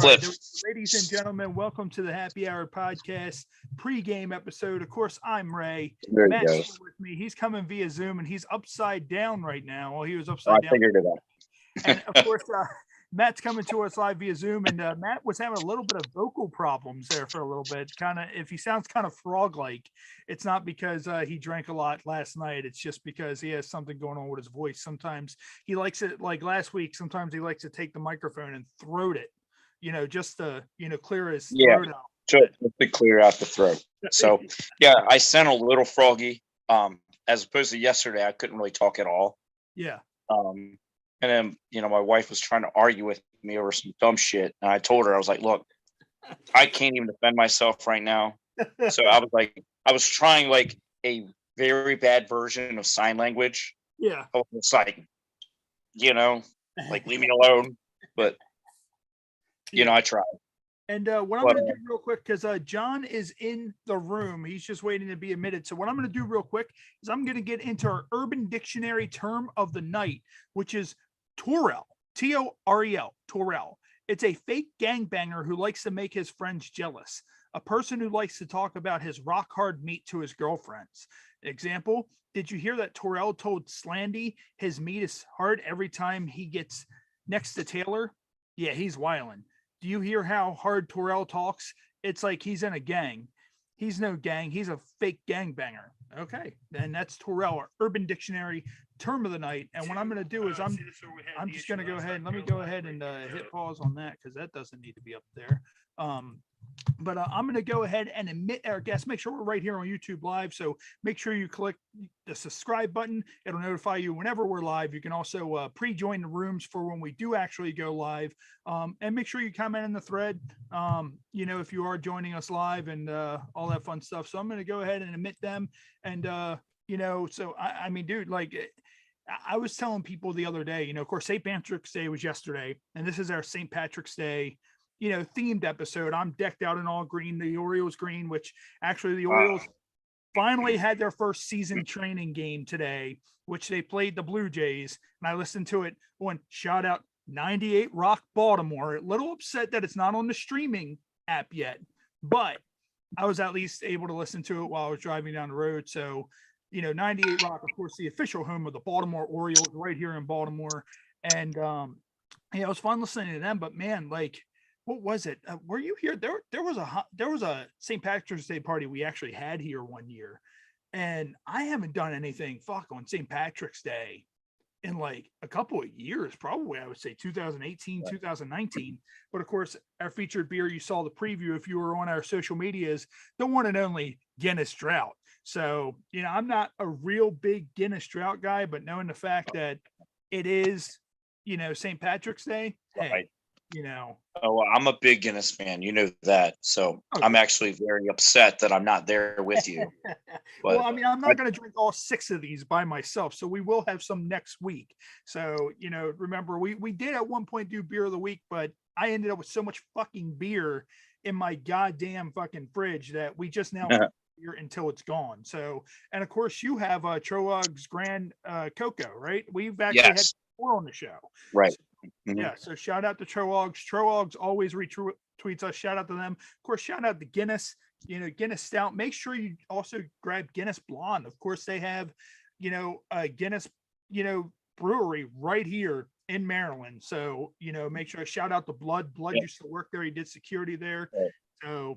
Flip. Ladies and gentlemen, welcome to the Happy Hour podcast pre-game episode. Of course, I'm Ray. There you Matt's go. here with me. He's coming via Zoom, and he's upside down right now. Well, he was I upside down. figured it out. And of course, Matt's coming to us live via Zoom, and Matt was having a little bit of vocal problems there for a little bit. Kind of, if he sounds kind of frog-like, it's not because he drank a lot last night. It's just because he has something going on with his voice. Sometimes he likes it, like last week. Sometimes he likes to take the microphone and throat it, just to clear his throat out. Just to clear out the throat. So yeah, I sound a little froggy. As opposed to yesterday, I couldn't really talk at all. Yeah. And then, my wife was trying to argue with me over some dumb shit. And I told her, I was like, look, I can't even defend myself right now. So I was trying like a very bad version of sign language. Yeah. I was like, like leave me alone. But, I tried. And what I'm going to do real quick, because John is in the room. He's just waiting to be admitted. So what I'm going to do real quick is I'm going to get into our Urban Dictionary term of the night, which is Torel, Torel, Torel. It's a fake gangbanger who likes to make his friends jealous. A person who likes to talk about his rock hard meat to his girlfriends. Example, did you hear that Torel told Slandy his meat is hard every time he gets next to Taylor? Yeah, he's wildin'. Do you hear how hard Torel talks? It's like he's in a gang. He's no gang. He's a fake gangbanger. Okay, then that's Torel, our Urban Dictionary term of the night. And what I'm going to do is I'm just going to go ahead and let me go ahead and hit pause on that because that doesn't need to be up there. But I'm going to go ahead and admit our guests. Make sure we're right here on YouTube Live. So make sure you click the subscribe button. It'll notify you whenever we're live. You can also pre-join the rooms for when we do actually go live. And make sure you comment in the thread, if you are joining us live and all that fun stuff. So I'm going to go ahead and admit them. And, so I mean, dude, like I was telling people the other day, of course, St. Patrick's Day was yesterday. And this is our St. Patrick's Day themed episode. I'm decked out in all green, the Orioles green, which actually the Orioles finally had their first season training game today, which they played the Blue Jays. And I listened to it on shout out 98 Rock Baltimore. A little upset that it's not on the streaming app yet, but I was at least able to listen to it while I was driving down the road. So, 98 Rock, of course, the official home of the Baltimore Orioles right here in Baltimore. And, it was fun listening to them, but man, like, what was it? Were you here? There was a St. Patrick's Day party we actually had here one year, and I haven't done anything on St. Patrick's Day in like a couple of years, probably I would say 2018, 2019. But of course, our featured beer, you saw the preview if you were on our social medias, the one and only Guinness Drought. So, I'm not a real big Guinness Drought guy, but knowing the fact that it is, St. Patrick's Day, hey. Right. Oh, I'm a big Guinness fan. You know that. So I'm actually very upset that I'm not there with you. But, well, I mean, I'm not going to drink all 6 of these by myself. So we will have some next week. So, remember, we did at one point do beer of the week, but I ended up with so much fucking beer in my goddamn fucking fridge that we just now beer until it's gone. So, and of course, you have Troag's Grand Cocoa, right? We've actually had 4 on the show. Right. Mm-hmm. Yeah, so shout out to Troag's. Troag's always retweets us. Shout out to them. Of course, shout out to Guinness, Guinness Stout. Make sure you also grab Guinness Blonde. Of course, they have, Guinness, brewery right here in Maryland. So, make sure I shout out to Blood. Blood used to work there. He did security there. So,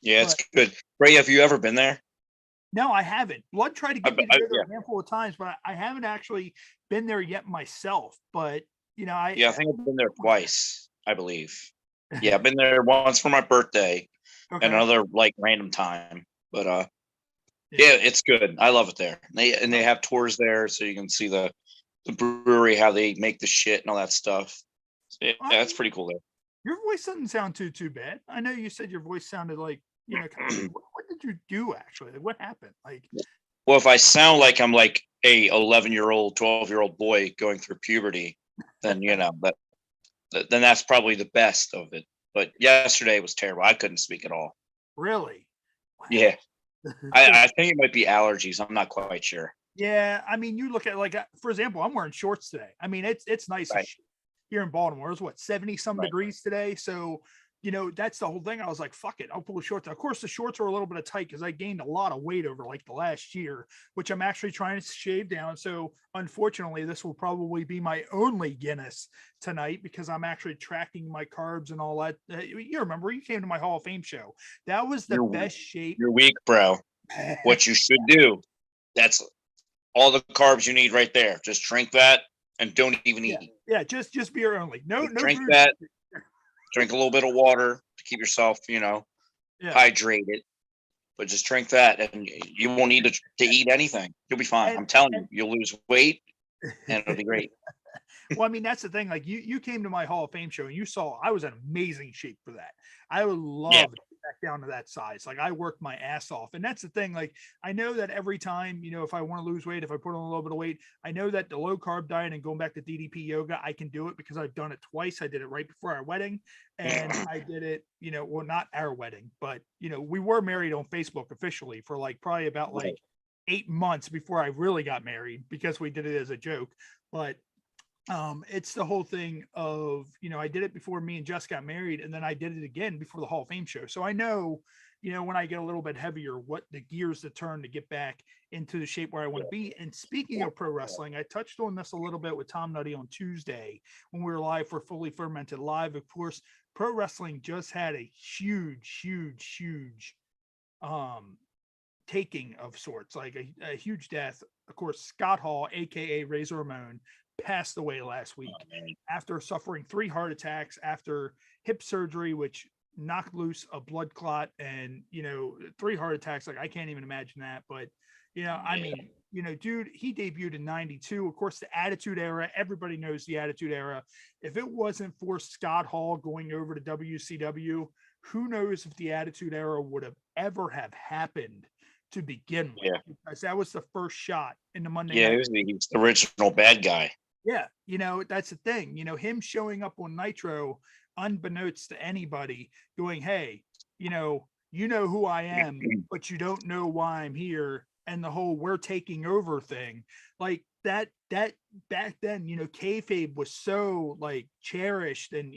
yeah, it's good. Ray, have you ever been there? No, I haven't. Blood tried to get me to go there a handful of times, but I haven't actually been there yet myself. But I think I've been there twice, I believe. Yeah, I've been there once for my birthday and another like random time. But yeah, it's good. I love it there. They have tours there, so you can see the brewery, how they make the shit and all that stuff. Yeah, it's pretty cool there. Your voice doesn't sound too bad. I know you said your voice sounded like what did you do actually? What happened? Like, well, if I sound like I'm like a 11-year-old, 12-year-old boy going through puberty, then but then that's probably the best of it. But yesterday was terrible. I couldn't speak at all. Really? Wow. Yeah. I think it might be allergies. I'm not quite sure. Yeah, I mean, you look at like, for example, I'm wearing shorts today. I mean, it's nice here in Baltimore. It's what 70 some degrees today. So that's the whole thing. I was like, fuck it, I'll pull the shorts. Of course, the shorts were a little bit of tight because I gained a lot of weight over like the last year, which I'm actually trying to shave down. So unfortunately, this will probably be my only Guinness tonight because I'm actually tracking my carbs and all that. You remember you came to my Hall of Fame show. That was the best shape. You're weak, bro. What you should do, that's all the carbs you need right there. Just drink that and don't even eat. Yeah, just beer only. No, drink booze. that. Drink a little bit of water to keep yourself, hydrated. But just drink that, and you won't need to eat anything. You'll be fine. I'm telling you, you'll lose weight, and it'll be great. Well, I mean, that's the thing. Like you came to my Hall of Fame show and you saw I was in amazing shape for that. I would love to get back down to that size. Like I worked my ass off. And that's the thing. Like I know that every time, if I want to lose weight, if I put on a little bit of weight, I know that the low carb diet and going back to DDP yoga, I can do it because I've done it twice. I did it right before our wedding and I did it, well, not our wedding, but we were married on Facebook officially for like probably about like 8 months before I really got married because we did it as a joke. But it's the whole thing of, I did it before me and Jess got married, and then I did it again before the Hall of Fame show. So I know, when I get a little bit heavier, what the gears to turn to get back into the shape where I want to be. And speaking of pro wrestling, I touched on this a little bit with Tom Nutty on Tuesday when we were live for Fully Fermented Live. Of course, pro wrestling just had a huge taking of sorts, like a huge death. Of course, Scott Hall, aka Razor Ramon, passed away last week after suffering 3 heart attacks after hip surgery, which knocked loose a blood clot, and 3 heart attacks. Like I can't even imagine that. But I mean, dude, he debuted in '92. Of course, the Attitude Era. Everybody knows the Attitude Era. If it wasn't for Scott Hall going over to WCW, who knows if the Attitude Era would have ever have happened to begin with? Because that was the first shot in the Monday night. He was the original bad guy. Yeah, that's the thing. Him showing up on Nitro, unbeknownst to anybody, going, "Hey, you know who I am, but you don't know why I'm here," and the whole "we're taking over" thing, like that back then, kayfabe was so like cherished, and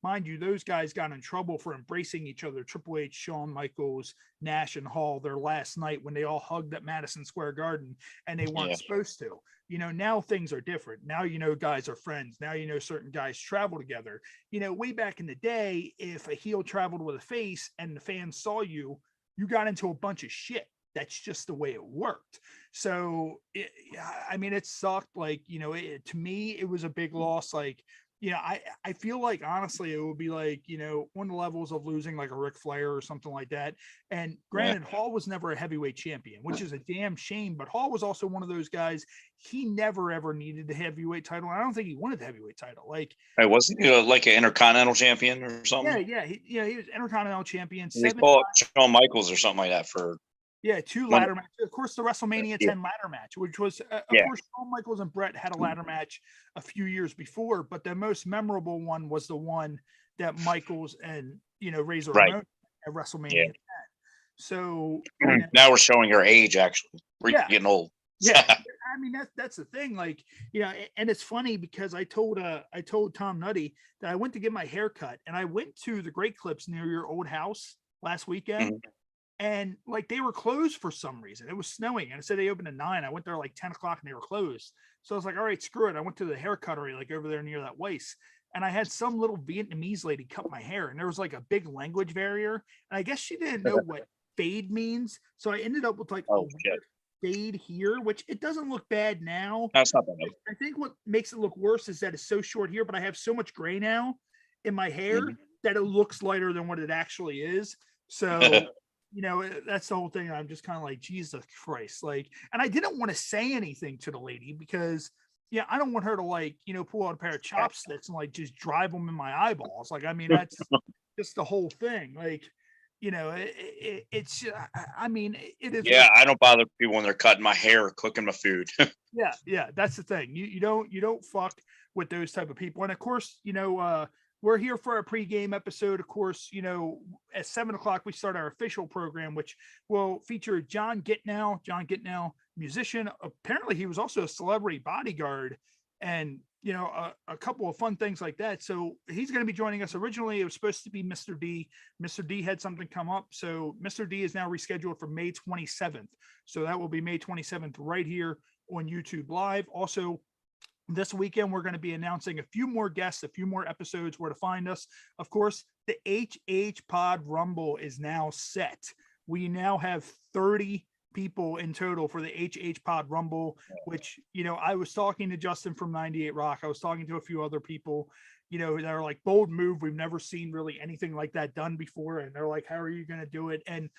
mind you, those guys got in trouble for embracing each other. Triple H, Shawn Michaels, Nash, and Hall, their last night when they all hugged at Madison Square Garden, and they weren't supposed to. Now things are different. Now, guys are friends. Now, certain guys travel together. Way back in the day, if a heel traveled with a face and the fans saw you, you got into a bunch of shit. That's just the way it worked. So, it sucked. Like, to me, it was a big loss. Like, I feel like, honestly, it would be like, on the levels of losing like a Ric Flair or something like that. And granted, Hall was never a heavyweight champion, which is a damn shame. But Hall was also one of those guys, he never, ever needed the heavyweight title. I don't think he wanted the heavyweight title. Like, wasn't he like an Intercontinental champion or something? Yeah. He was Intercontinental champion. They fought Shawn Michaels or something like that for. Yeah, 2 ladder matches. Of course, the WrestleMania 10 ladder match, which was, of course, Shawn Michaels and Brett had a ladder match a few years before, but the most memorable one was the one that Michaels and, Razor Ramon at WrestleMania 10. So now we're showing your age, actually. We're getting old. Yeah. I mean, that's the thing. Like, and it's funny because I told Tom Nutty that I went to get my hair cut, and I went to the Great Clips near your old house last weekend. Mm-hmm. And like they were closed for some reason. It was snowing, and it said they opened at 9. I went there like 10 o'clock and they were closed. So I was like, all right, screw it. I went to the hair cuttery, like over there near that Weiss. And I had some little Vietnamese lady cut my hair, and there was like a big language barrier. And I guess she didn't know what fade means. So I ended up with like a fade here, which it doesn't look bad now. That's not bad. I think what makes it look worse is that it's so short here, but I have so much gray now in my hair that it looks lighter than what it actually is. So that's the whole thing. I'm just kind of like, Jesus Christ. Like, and I didn't want to say anything to the lady because, I don't want her to like, pull out a pair of chopsticks and like just drive them in my eyeballs. Like, I mean, that's just the whole thing. Like, it's, I mean, it is. Yeah. I don't bother people when they're cutting my hair or cooking my food. Yeah. That's the thing. You don't fuck with those type of people. And of course, we're here for our pregame episode. Of course, at 7 o'clock, we start our official program, which will feature John Gitnow, musician. Apparently, he was also a celebrity bodyguard. And, a couple of fun things like that. So he's going to be joining us. Originally, it was supposed to be Mr. D. Mr. D had something come up. So Mr. D is now rescheduled for May 27th. So that will be May 27th right here on YouTube Live. Also, this weekend, we're going to be announcing a few more guests, a few more episodes, where to find us. Of course, the HHPod Rumble is now set. We now have 30 people in total for the HHPod Rumble, which, I was talking to Justin from 98 Rock. I was talking to a few other people, that are like, bold move. We've never seen really anything like that done before. And they're like, how are you going to do it? And,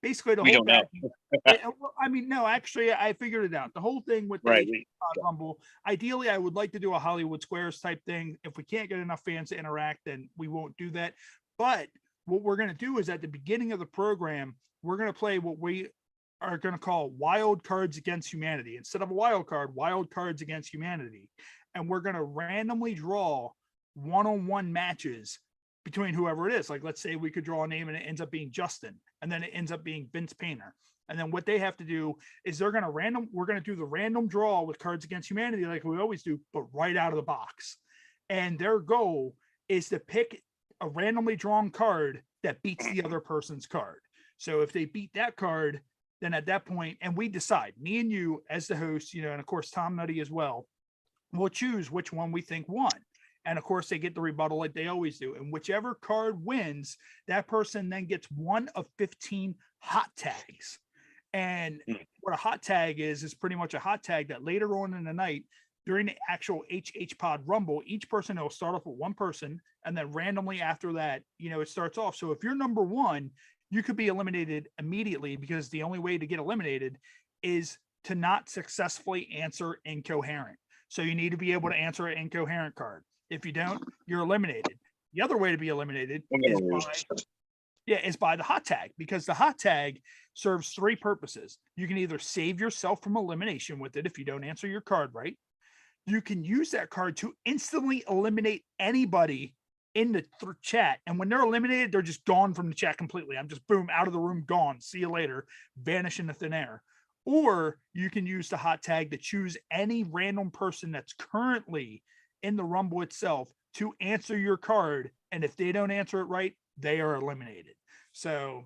basically the whole thing, no, actually I figured it out. The whole thing with the HHPod Rumble, ideally I would like to do a Hollywood Squares type thing. If we can't get enough fans to interact, then we won't do that. But what we're going to do is at the beginning of the program, we're going to play what we are going to call Wild Cards Against Humanity. Instead of a wild card, Wild Cards Against Humanity. And we're going to randomly draw one-on-one matches between whoever it is. Like, let's say we could draw a name and it ends up being Justin, and then it ends up being Vince Painter. And then what they have to do is we're going to do the random draw with Cards Against Humanity like we always do, but right out of the box. And their goal is to pick a randomly drawn card that beats the other person's card. So if they beat that card, then at that point, and we decide, me and you as the host, and of course Tom Nutty as well, we'll choose which one we think won. And of course they get the rebuttal like they always do. And whichever card wins, that person then gets one of 15 hot tags. And what a hot tag is pretty much a hot tag that later on in the night, during the actual HHPod Rumble, each person will start off with one person, and then randomly after that, it starts off. So if you're number one, you could be eliminated immediately, because the only way to get eliminated is to not successfully answer incoherent. So you need to be able to answer an incoherent card. If you don't, you're eliminated. The other way to be eliminated is by the hot tag, because the hot tag serves three purposes. You can either save yourself from elimination with it if you don't answer your card right. You can use that card to instantly eliminate anybody in the chat, and when they're eliminated, they're just gone from the chat completely. I'm just boom, out of the room, gone, see you later, vanish into thin air. Or you can use the hot tag to choose any random person that's currently in the Rumble itself to answer your card, and if they don't answer it right, they are eliminated. So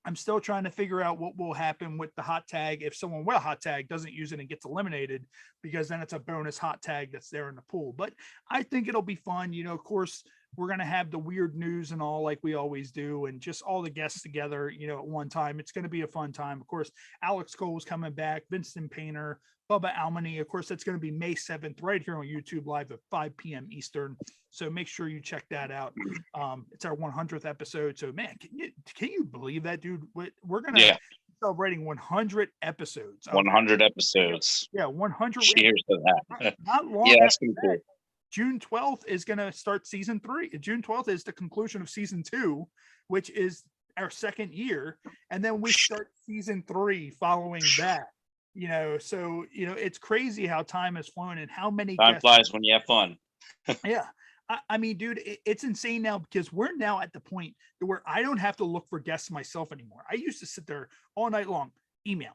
I'm still trying to figure out what will happen with the hot tag if someone with a hot tag doesn't use it and gets eliminated, because then it's a bonus hot tag that's there in the pool. But I think it'll be fun. Of course, we're going to have the weird news and all like we always do, and just all the guests together, at one time. It's going to be a fun time. Of course, Alex Cole's coming back, Vincent Painter, Bubba Almany. Of course, that's going to be May 7th right here on YouTube Live at 5 p.m. Eastern. So make sure you check that out. It's our 100th episode. So, man, can you believe that, dude? We're going to celebrating 100 episodes. 100 episodes. Yeah, 100. Cheers to that. Not long that's after cool. that. June 12th is going to start season 3. June 12th is the conclusion of season 2, which is our second year. And then we start season 3 following that, so, it's crazy how time has flown and how many time flies when you have fun. Yeah. I mean, dude, it's insane now, because we're now at the point where I don't have to look for guests myself anymore. I used to sit there all night long, email.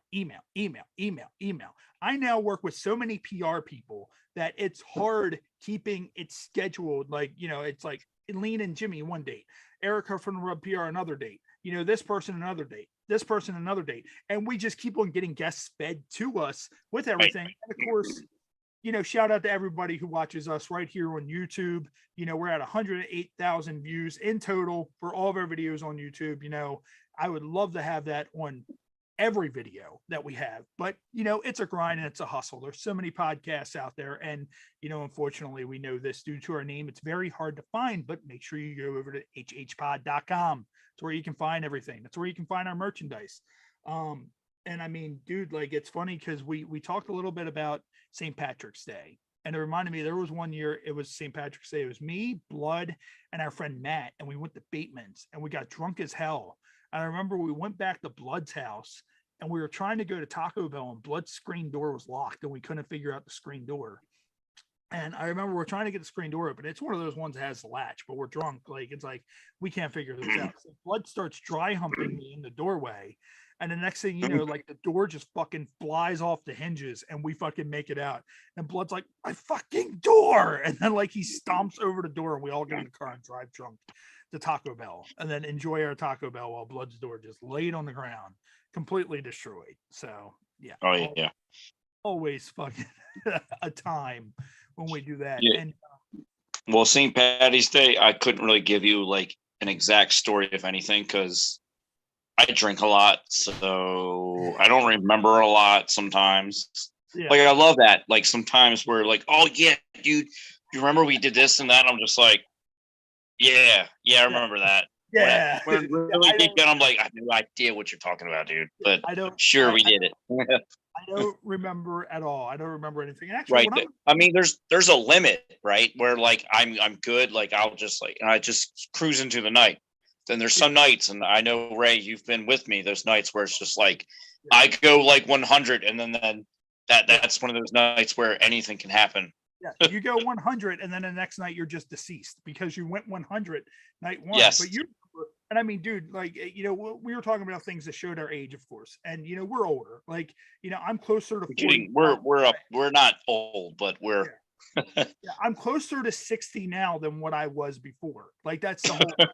I now work with so many PR people that it's hard keeping it scheduled. Like, it's like Lean and Jimmy one date, Erica from the Rub PR another date, this person another date, this person another date. And we just keep on getting guests fed to us with everything. Right. And of course, shout out to everybody who watches us right here on YouTube. We're at 108,000 views in total for all of our videos on YouTube. I would love to have that on every video that we have, but it's a grind and it's a hustle. There's so many podcasts out there, and unfortunately, we know this due to our name, it's very hard to find. But make sure you go over to hhpod.com. It's where you can find everything. That's where you can find our merchandise. And I mean, dude, like, it's funny because we talked a little bit about St. Patrick's Day, and it reminded me, there was one year, it was St. Patrick's Day. It was me, Blood, and our friend Matt, and we went to Bateman's and we got drunk as hell. And I remember we went back to Blood's house and we were trying to go to Taco Bell, and Blood's screen door was locked and we couldn't figure out the screen door. And I remember we're trying to get the screen door open. It's one of those ones that has the latch, but we're drunk. Like, it's like, we can't figure this out. So Blood starts dry humping me in the doorway. And the next thing you know, like the door just fucking flies off the hinges and we fucking make it out. And Blood's like, my fucking door. And then like he stomps over the door and we all get in the car and drive drunk to Taco Bell and then enjoy our Taco Bell while Blood's door just laid on the ground, completely destroyed. So yeah. Oh yeah. Always fucking a time when we do that. Yeah. And well, St. Patty's Day, I couldn't really give you like an exact story, if anything, because I drink a lot, so I don't remember a lot sometimes. yeah. Like I love that. Like sometimes we're like, oh yeah, dude, you remember we did this and that? I'm just like, yeah, I remember that. Yeah. When really deep down, I'm like, I have no idea what you're talking about, dude. But I don't. Sure, we did it. I don't remember at all. I don't remember anything. And actually, Right. I mean, there's a limit, right? Where like I'm good. Like I'll just like, and I just cruise into the night. Then there's some nights, and I know Ray, you've been with me. Those nights where it's just like I go like 100, and then that's one of those nights where anything can happen. Yeah, you go 100, and then the next night you're just deceased because you went 100 night one. Yes. But you, and I mean, dude, like we were talking about things that showed our age, of course, and we're older. Like I'm closer to 40. We're up. We're not old, but we're. Yeah, I'm closer to 60 now than what I was before. Like that's the whole.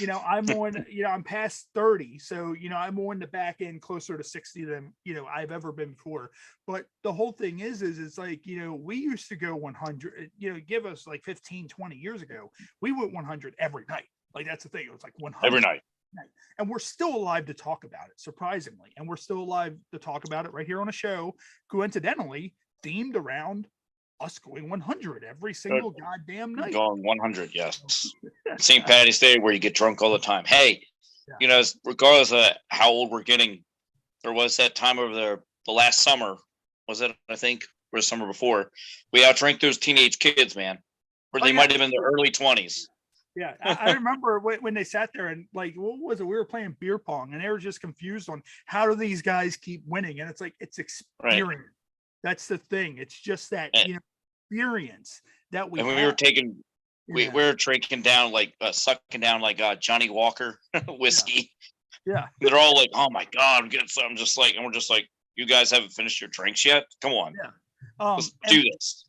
I'm on, I'm past 30. So, I'm on the back end closer to 60 than, I've ever been before. But the whole thing is it's like, we used to go 100, give us like 15, 20 years ago, we went 100 every night. Like, that's the thing. It was like 100 every night. And we're still alive to talk about it, surprisingly. And we're still alive to talk about it right here on a show, coincidentally themed around us going 100 every single goddamn night. Going 100, yes. St. Patty's Day, where you get drunk all the time. Hey, regardless of how old we're getting, there was that time over there, the last summer, was it? I think, or the summer before, we outdrank those teenage kids, man. Or they might have been the early 20s. Yeah, I remember when they sat there and like, what was it? We were playing beer pong, and they were just confused on how do these guys keep winning, and it's like it's experience. Right. That's the thing. It's just that experience that we. And we were taking, we were drinking down like sucking down like Johnny Walker whiskey. Yeah. They're all like, "Oh my god, I'm getting some." I'm just like, and we're just like, "You guys haven't finished your drinks yet? Come on, let's do this."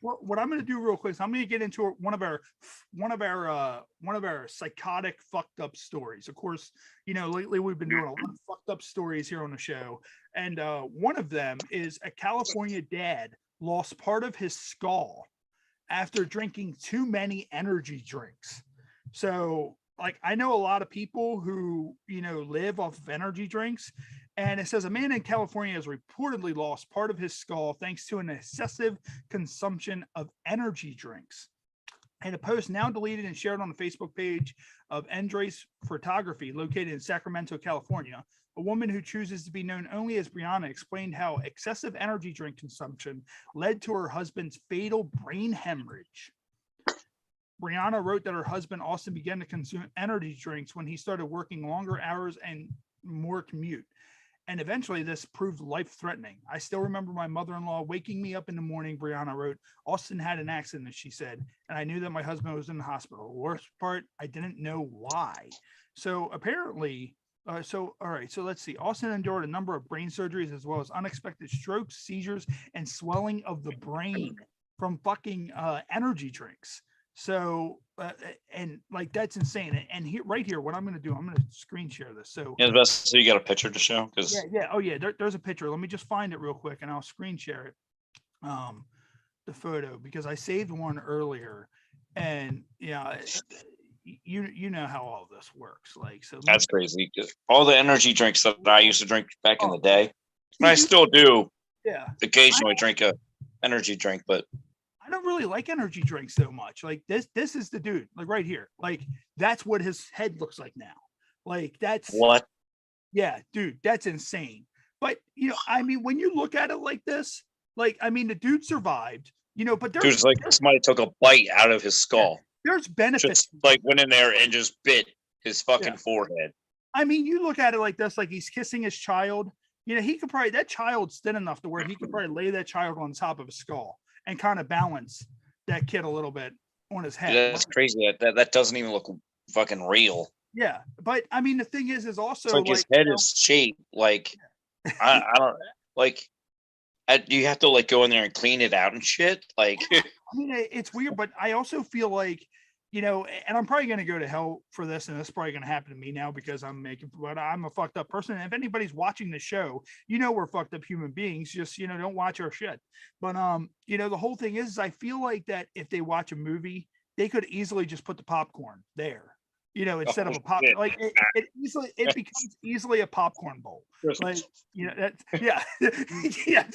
What I'm going to do real quick is I'm going to get into one of our psychotic fucked up stories. Of course, lately we've been doing a lot of fucked up stories here on the show, and one of them is a California dad lost part of his skull after drinking too many energy drinks. So, like, I know a lot of people who live off of energy drinks. And it says a man in California has reportedly lost part of his skull thanks to an excessive consumption of energy drinks. And a post now deleted and shared on the Facebook page of Andres Photography, located in Sacramento, California. A woman who chooses to be known only as Brianna explained how excessive energy drink consumption led to her husband's fatal brain hemorrhage. Brianna wrote that her husband Austin began to consume energy drinks when he started working longer hours and more commute. And eventually this proved life-threatening. I still remember my mother-in-law waking me up in the morning, Brianna wrote. Austin had an accident, she said, and I knew that my husband was in the hospital. The worst part, I didn't know why. So apparently, all right, so let's see. Austin endured a number of brain surgeries as well as unexpected strokes, seizures, and swelling of the brain from fucking energy drinks. So, and like, that's insane. And here, right here, what I'm going to do, I'm going to screen share this. So, so you got a picture to show? Yeah. Oh yeah. There's a picture. Let me just find it real quick and I'll screen share it. The photo, because I saved one earlier, and you know how all this works. Like, so that's crazy. All the energy drinks that I used to drink back in the day, and I still do. Yeah. Occasionally drink a energy drink, but I don't really like energy drinks so much. Like this is the dude, like right here. Like that's what his head looks like now. Like that's what? Yeah, dude, that's insane. But I mean, when you look at it like this, like, I mean, the dude survived, but there's like somebody took a bite out of his skull. There's benefits. Just like went in there and just bit his fucking forehead. I mean, you look at it like this, like he's kissing his child. He could probably, that child's thin enough to where he could probably lay that child on top of his skull and kind of balance that kid a little bit on his head. That's crazy. That doesn't even look fucking real. Yeah, but I mean, the thing is also it's like his head is shaped like I don't like. You have to like go in there and clean it out and shit. Like, I mean, it's weird, but I also feel like, you know, and I'm probably going to go to hell for this, and this is probably going to happen to me now because I'm a fucked up person. And if anybody's watching the show, you know, we're fucked up human beings. Just, you know, don't watch our shit. But you know, the whole thing is I feel like that if they watch a movie, they could easily just put the popcorn there. You know, instead of a pop, shit. like it becomes easily a popcorn bowl. Like, you know, that's yeah, yeah.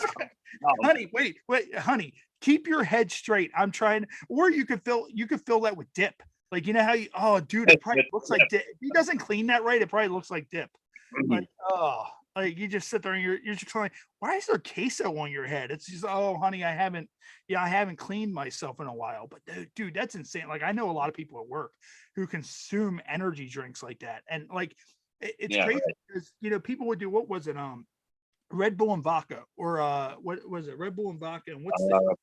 Honey, wait, honey, keep your head straight. I'm trying, or you could fill that with dip. Like, you know how you, oh, dude, it probably looks like dip. If he doesn't clean that right, it probably looks like dip. Like, oh, like you just sit there and you're just like, why is there queso on your head? It's just, oh, honey, I haven't cleaned myself in a while. But dude, that's insane. Like, I know a lot of people at work who consume energy drinks like that, and like, it's crazy because, you know, people would do, what was it, Red Bull and vodka, or what was it, Red Bull and vodka, and what's the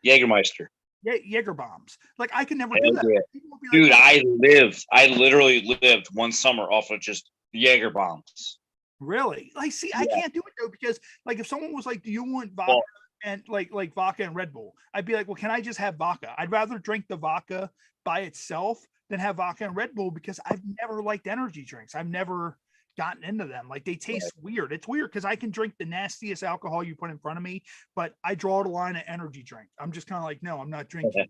Jägermeister. Jaeger bombs. Like, I can never do that. Yeah. Dude, I literally lived one summer off of just Jaeger bombs. Really? Like, see, I can't do it though, because like, if someone was like, do you want vodka and like vodka and Red Bull, I'd be like, well, can I just have vodka? I'd rather drink the vodka by itself than have vodka and Red Bull, because I've never liked energy drinks. I've never gotten into them. Like, they taste weird. It's weird because I can drink the nastiest alcohol you put in front of me, but I draw the line at energy drink. I'm just kind of like, no, I'm not drinking.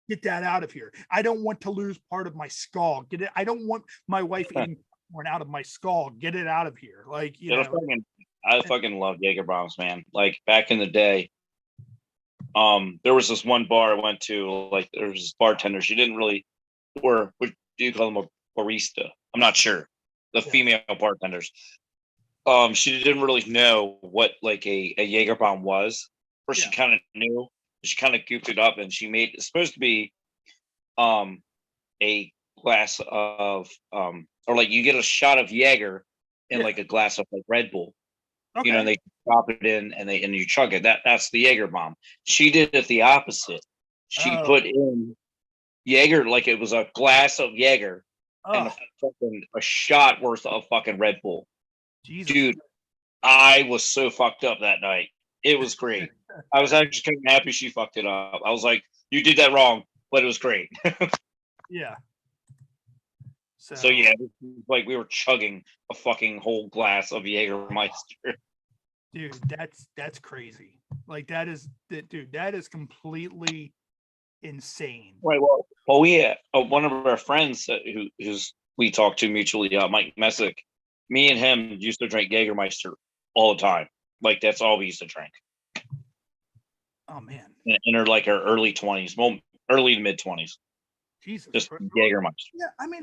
Get that out of here. I don't want to lose part of my skull. Get it. I don't want my wife eating popcorn out of my skull. Get it out of here. Like, you know. I fucking love Jaeger bombs, man. Like, back in the day, there was this one bar I went to. Like, there was this bartender. She didn't really, or what do you call them, a barista? I'm not sure. The female bartenders. She didn't really know what like a Jaeger bomb was, or she kind of knew. She kind of goofed it up, and she made it's supposed to be a glass of or like you get a shot of Jaeger in like a glass of like Red Bull. You know, and they drop it in and you chug it. That's the Jaeger bomb. She did it the opposite. She put in Jaeger like it was a glass of Jaeger and a shot worth of fucking Red Bull. Jesus. Dude, I was so fucked up that night. It was great. I was actually kind of happy she fucked it up. I was like, you did that wrong, but it was great. Yeah. So yeah, like we were chugging a fucking whole glass of Jägermeister. Dude, that's crazy. Like, that is completely insane. Right. Well, we had one of our friends who's we talked to mutually, Mike Messick. Me and him used to drink Jägermeister all the time. Like, that's all we used to drink. Oh man. In our like our early 20s, well, early to mid 20s. Jesus. Just Jägermeister. Yeah, I mean,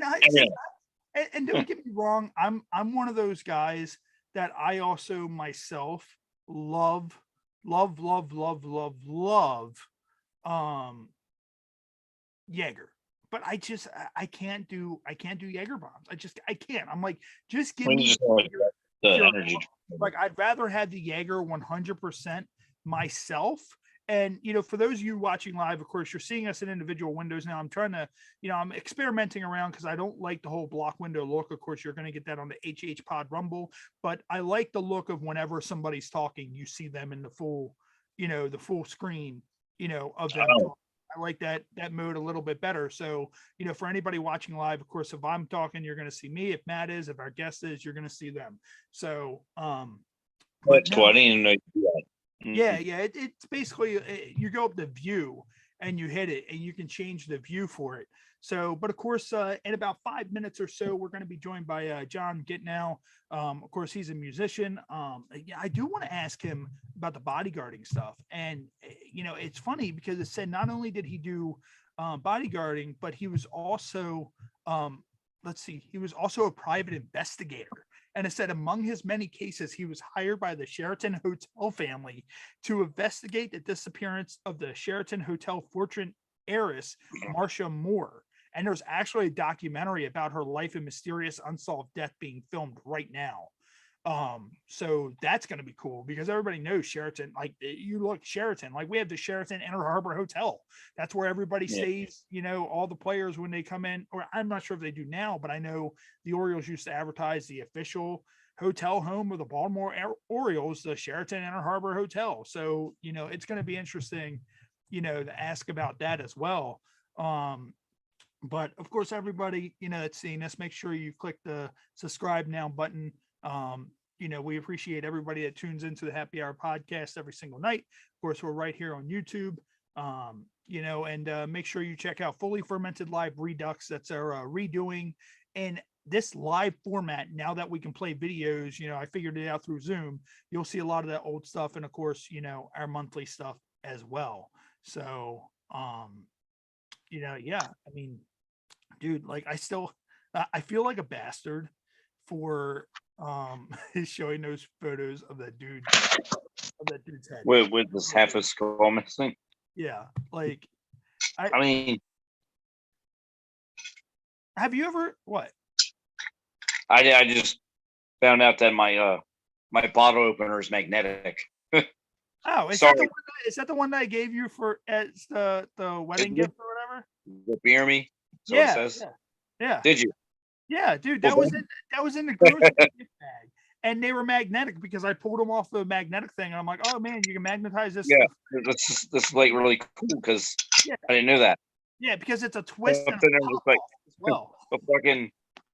and don't get me wrong, I'm one of those guys that I also myself love Jaeger. But I can't do Jaeger bombs. I can't. I'm like, just give me the energy. Like, I'd rather have the Jaeger 100% myself. And, you know, for those of you watching live, of course, you're seeing us in individual windows now. I'm trying to, you know, I'm experimenting around because I don't like the whole block window look. Of course, you're going to get that on the HHPod Rumble, but I like the look of whenever somebody's talking, you see them in the full, you know, the full screen, you know, of them. I like that mode a little bit better. So, you know, for anybody watching live, of course, if I'm talking, you're going to see me. If Matt is, if our guest is, you're going to see them. So, that's cool. I didn't even know you do that. Yeah, it's basically you go up the view and you hit it, and you can change the view for it. So, but of course, in about 5 minutes or so, we're going to be joined by John Gitnow. Of course, he's a musician. I do want to ask him about the bodyguarding stuff, and you know, it's funny because it said not only did he do bodyguarding, but he was also he was also a private investigator. And it said among his many cases, he was hired by the Sheraton Hotel family to investigate the disappearance of the Sheraton Hotel fortune heiress, Marcia Moore. And there's actually a documentary about her life and mysterious unsolved death being filmed right now. So that's going to be cool because everybody knows Sheraton. Like you look Sheraton, like we have the Sheraton Inner Harbor Hotel. That's where everybody stays. You know, all the players when they come in, or I'm not sure if they do now, but I know the Orioles used to advertise the official hotel home of the Baltimore Orioles, the Sheraton Inner Harbor Hotel. So, you know, it's going to be interesting, you know, to ask about that as well. But of course, everybody, you know, that's seeing this, make sure you click the subscribe now button. You know, we appreciate everybody that tunes into the Happy Hour podcast every single night. Of course, we're right here on YouTube. You know, and make sure you check out Fully Fermented Live Redux. That's our redoing and this live format. Now that we can play videos, you know, I figured it out through Zoom. You'll see a lot of that old stuff, and of course, you know, our monthly stuff as well. So, you know, yeah, I mean, dude, like I feel like a bastard for showing those photos of that dude's head with this half a skull missing. Yeah, like I mean, have you ever what? I just found out that my my bottle opener is magnetic. Oh, is that the one that I gave you for as the wedding gift or whatever? The beer me? Yeah, yeah. Did you? Yeah, dude, that was in the grocery gift bag. And they were magnetic because I pulled them off the magnetic thing. And I'm like, oh man, you can magnetize this. Yeah, this is like really cool because I didn't know that. Yeah, because it's a twist and like, as well.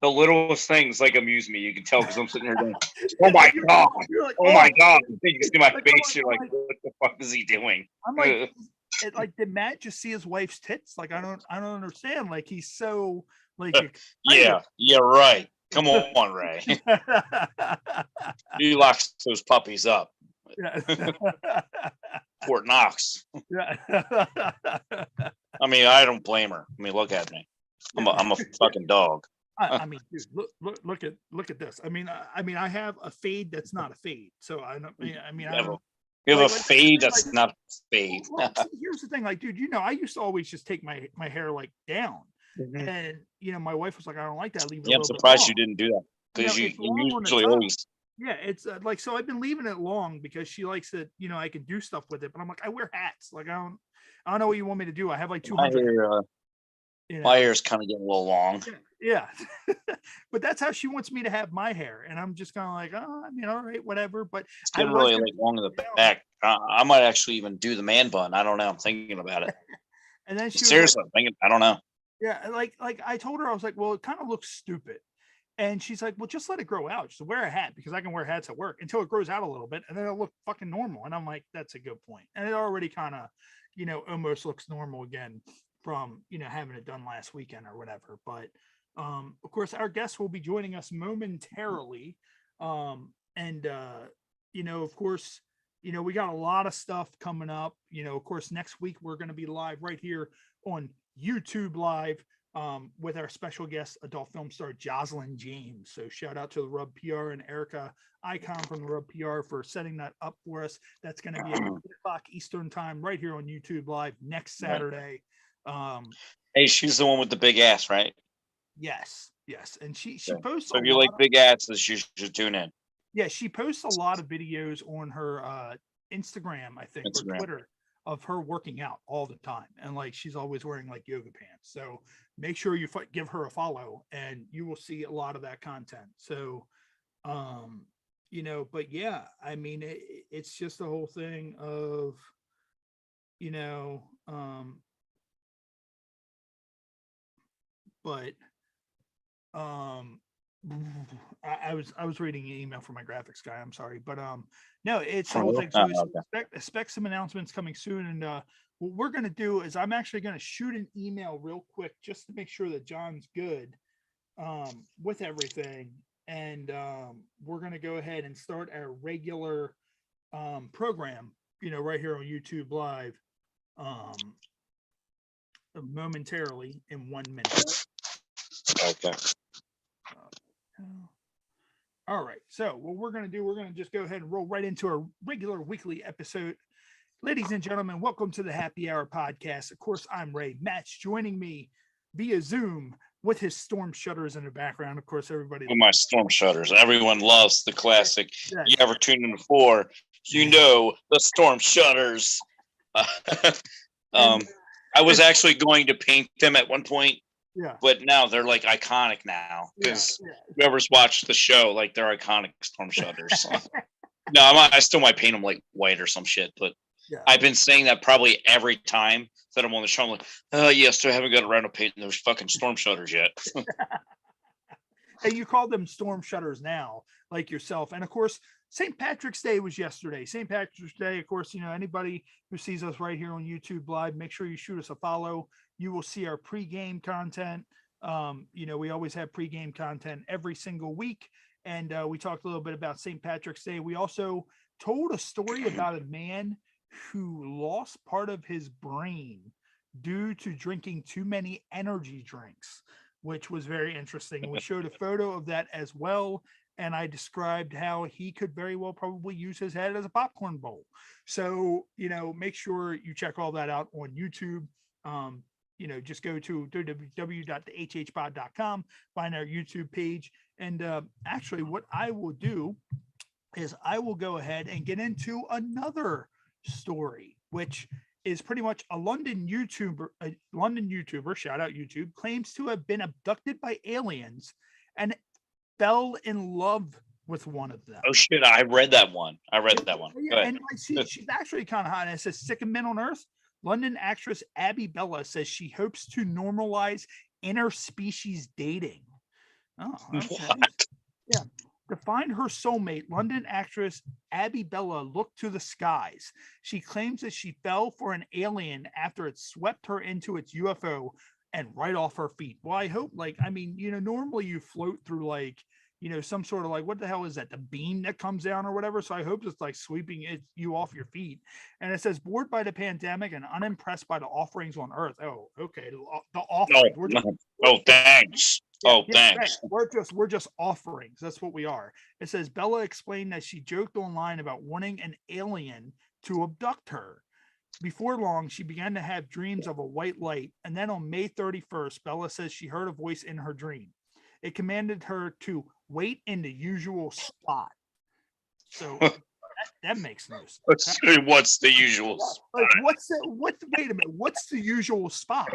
The littlest things like amuse me. You can tell because I'm sitting here going, oh my god, like, oh my god. You can see my face. You're like, what the fuck is he doing? I'm like, like, did Matt just see his wife's tits? Like, I don't understand. Like, he's so like, yeah, right. Come on, Ray. You lock those puppies up. Fort Knox. I mean, I don't blame her. I mean, look at me. I'm a fucking dog. I mean, dude, look at this. I mean, I have a fade that's not a fade. So I don't. I mean, I don't. You have a fade that's not a fade. Well, here's the thing, like, dude, you know, I used to always just take my hair like down, and you know, my wife was like, I don't like that. Leave it. I'm surprised you didn't do that because you usually always. Yeah, it's like, so I've been leaving it long because she likes that, you know, I can do stuff with it, but I'm like, I wear hats. Like, I don't know what you want me to do. I have like 200. My hair's kind of getting a little long. Yeah. But that's how she wants me to have my hair. And I'm just kind of like, oh, I mean, all right, whatever. But it's getting really like long in the back. I might actually even do the man bun. I don't know. I'm thinking about it. And then she seriously, I'm thinking, I don't know. Yeah, like I told her, I was like, well, it kind of looks stupid. And she's like, well, just let it grow out. Just wear a hat because I can wear hats at work until it grows out a little bit and then it'll look fucking normal. And I'm like, that's a good point. And it already kind of, you know, almost looks normal again from, you know, having it done last weekend or whatever. But of course, our guest will be joining us momentarily. You know, of course, you know, we got a lot of stuff coming up. You know, of course, next week we're going to be live right here on YouTube Live with our special guest, adult film star Jocelyn James. So shout out to the Rub PR and Erica Icon from the Rub PR for setting that up for us. That's going to be at 8 o'clock Eastern time right here on YouTube Live next Saturday. Hey, she's the one with the big ass, right? Yes. And she posts. So if you like big asses, you should tune in. Yeah, she posts a lot of videos on her Instagram, I think, or Twitter, of her working out all the time, and like she's always wearing like yoga pants. So make sure you give her a follow, and you will see a lot of that content. So, you know, but yeah, I mean, it's just the whole thing of, you know, but I was reading an email from my graphics guy. I'm sorry, but no, it's the whole thing. So expect some announcements coming soon. And what we're gonna do is I'm actually gonna shoot an email real quick just to make sure that John's good with everything. And we're gonna go ahead and start our regular program, you know, right here on YouTube Live momentarily in 1 minute. Okay. All right. So what we're going to do, we're going to just go ahead and roll right into our regular weekly episode. Ladies and gentlemen, welcome to the Happy Hour podcast. Of course, I'm Ray. Matt's joining me via Zoom with his storm shutters in the background. Of course, everybody. With my storm shutters. Everyone loves the classic. Yes. You ever tuned in before? You know the storm shutters. I was actually going to paint them at one point. Yeah. But now they're like iconic now because whoever's watched the show, like they're iconic storm shutters. No, I still might paint them like white or some shit, but I've been saying that probably every time that I'm on the show. I'm like, oh, yes, I haven't got around to painting those fucking storm shutters yet. Hey, you call them storm shutters now, like yourself. And of course, St. Patrick's Day was yesterday. St. Patrick's Day, of course, anybody who sees us right here on YouTube Live, make sure you shoot us a follow. You will see our pregame content. We always have pregame content every single week. And we talked a little bit about St. Patrick's Day. We also told a story about a man who lost part of his brain due to drinking too many energy drinks, which was very interesting. We showed a photo of that as well. And I described how he could very well probably use his head as a popcorn bowl. So, make sure you check all that out on YouTube. Just go to www.thehhpod.com, find our YouTube page. And actually what I will do is I will go ahead and get into another story, which is pretty much a London YouTuber, shout out YouTube, claims to have been abducted by aliens and fell in love with one of them. Oh shit, I read that one. Yeah, and she's actually kind of hot. And it says, sick of men on earth. London actress Abby Bella says she hopes to normalize interspecies dating. Oh, okay. What? Yeah. To find her soulmate, London actress Abby Bella looked to the skies. She claims that she fell for an alien after it swept her into its UFO and right off her feet. Well, I hope, normally you float through some sort of what the hell is that? The beam that comes down or whatever. So I hope it's sweeping you off your feet. And it says, bored by the pandemic and unimpressed by the offerings on Earth. Oh, okay. The offerings. Thanks. Thanks. We're just offerings. That's what we are. It says Bella explained that she joked online about wanting an alien to abduct her. Before long, she began to have dreams of a white light. And then on May 31st, Bella says she heard a voice in her dream. It commanded her to wait in the usual spot. So that makes no sense. What's the usual spot? Wait a minute. What's the usual spot?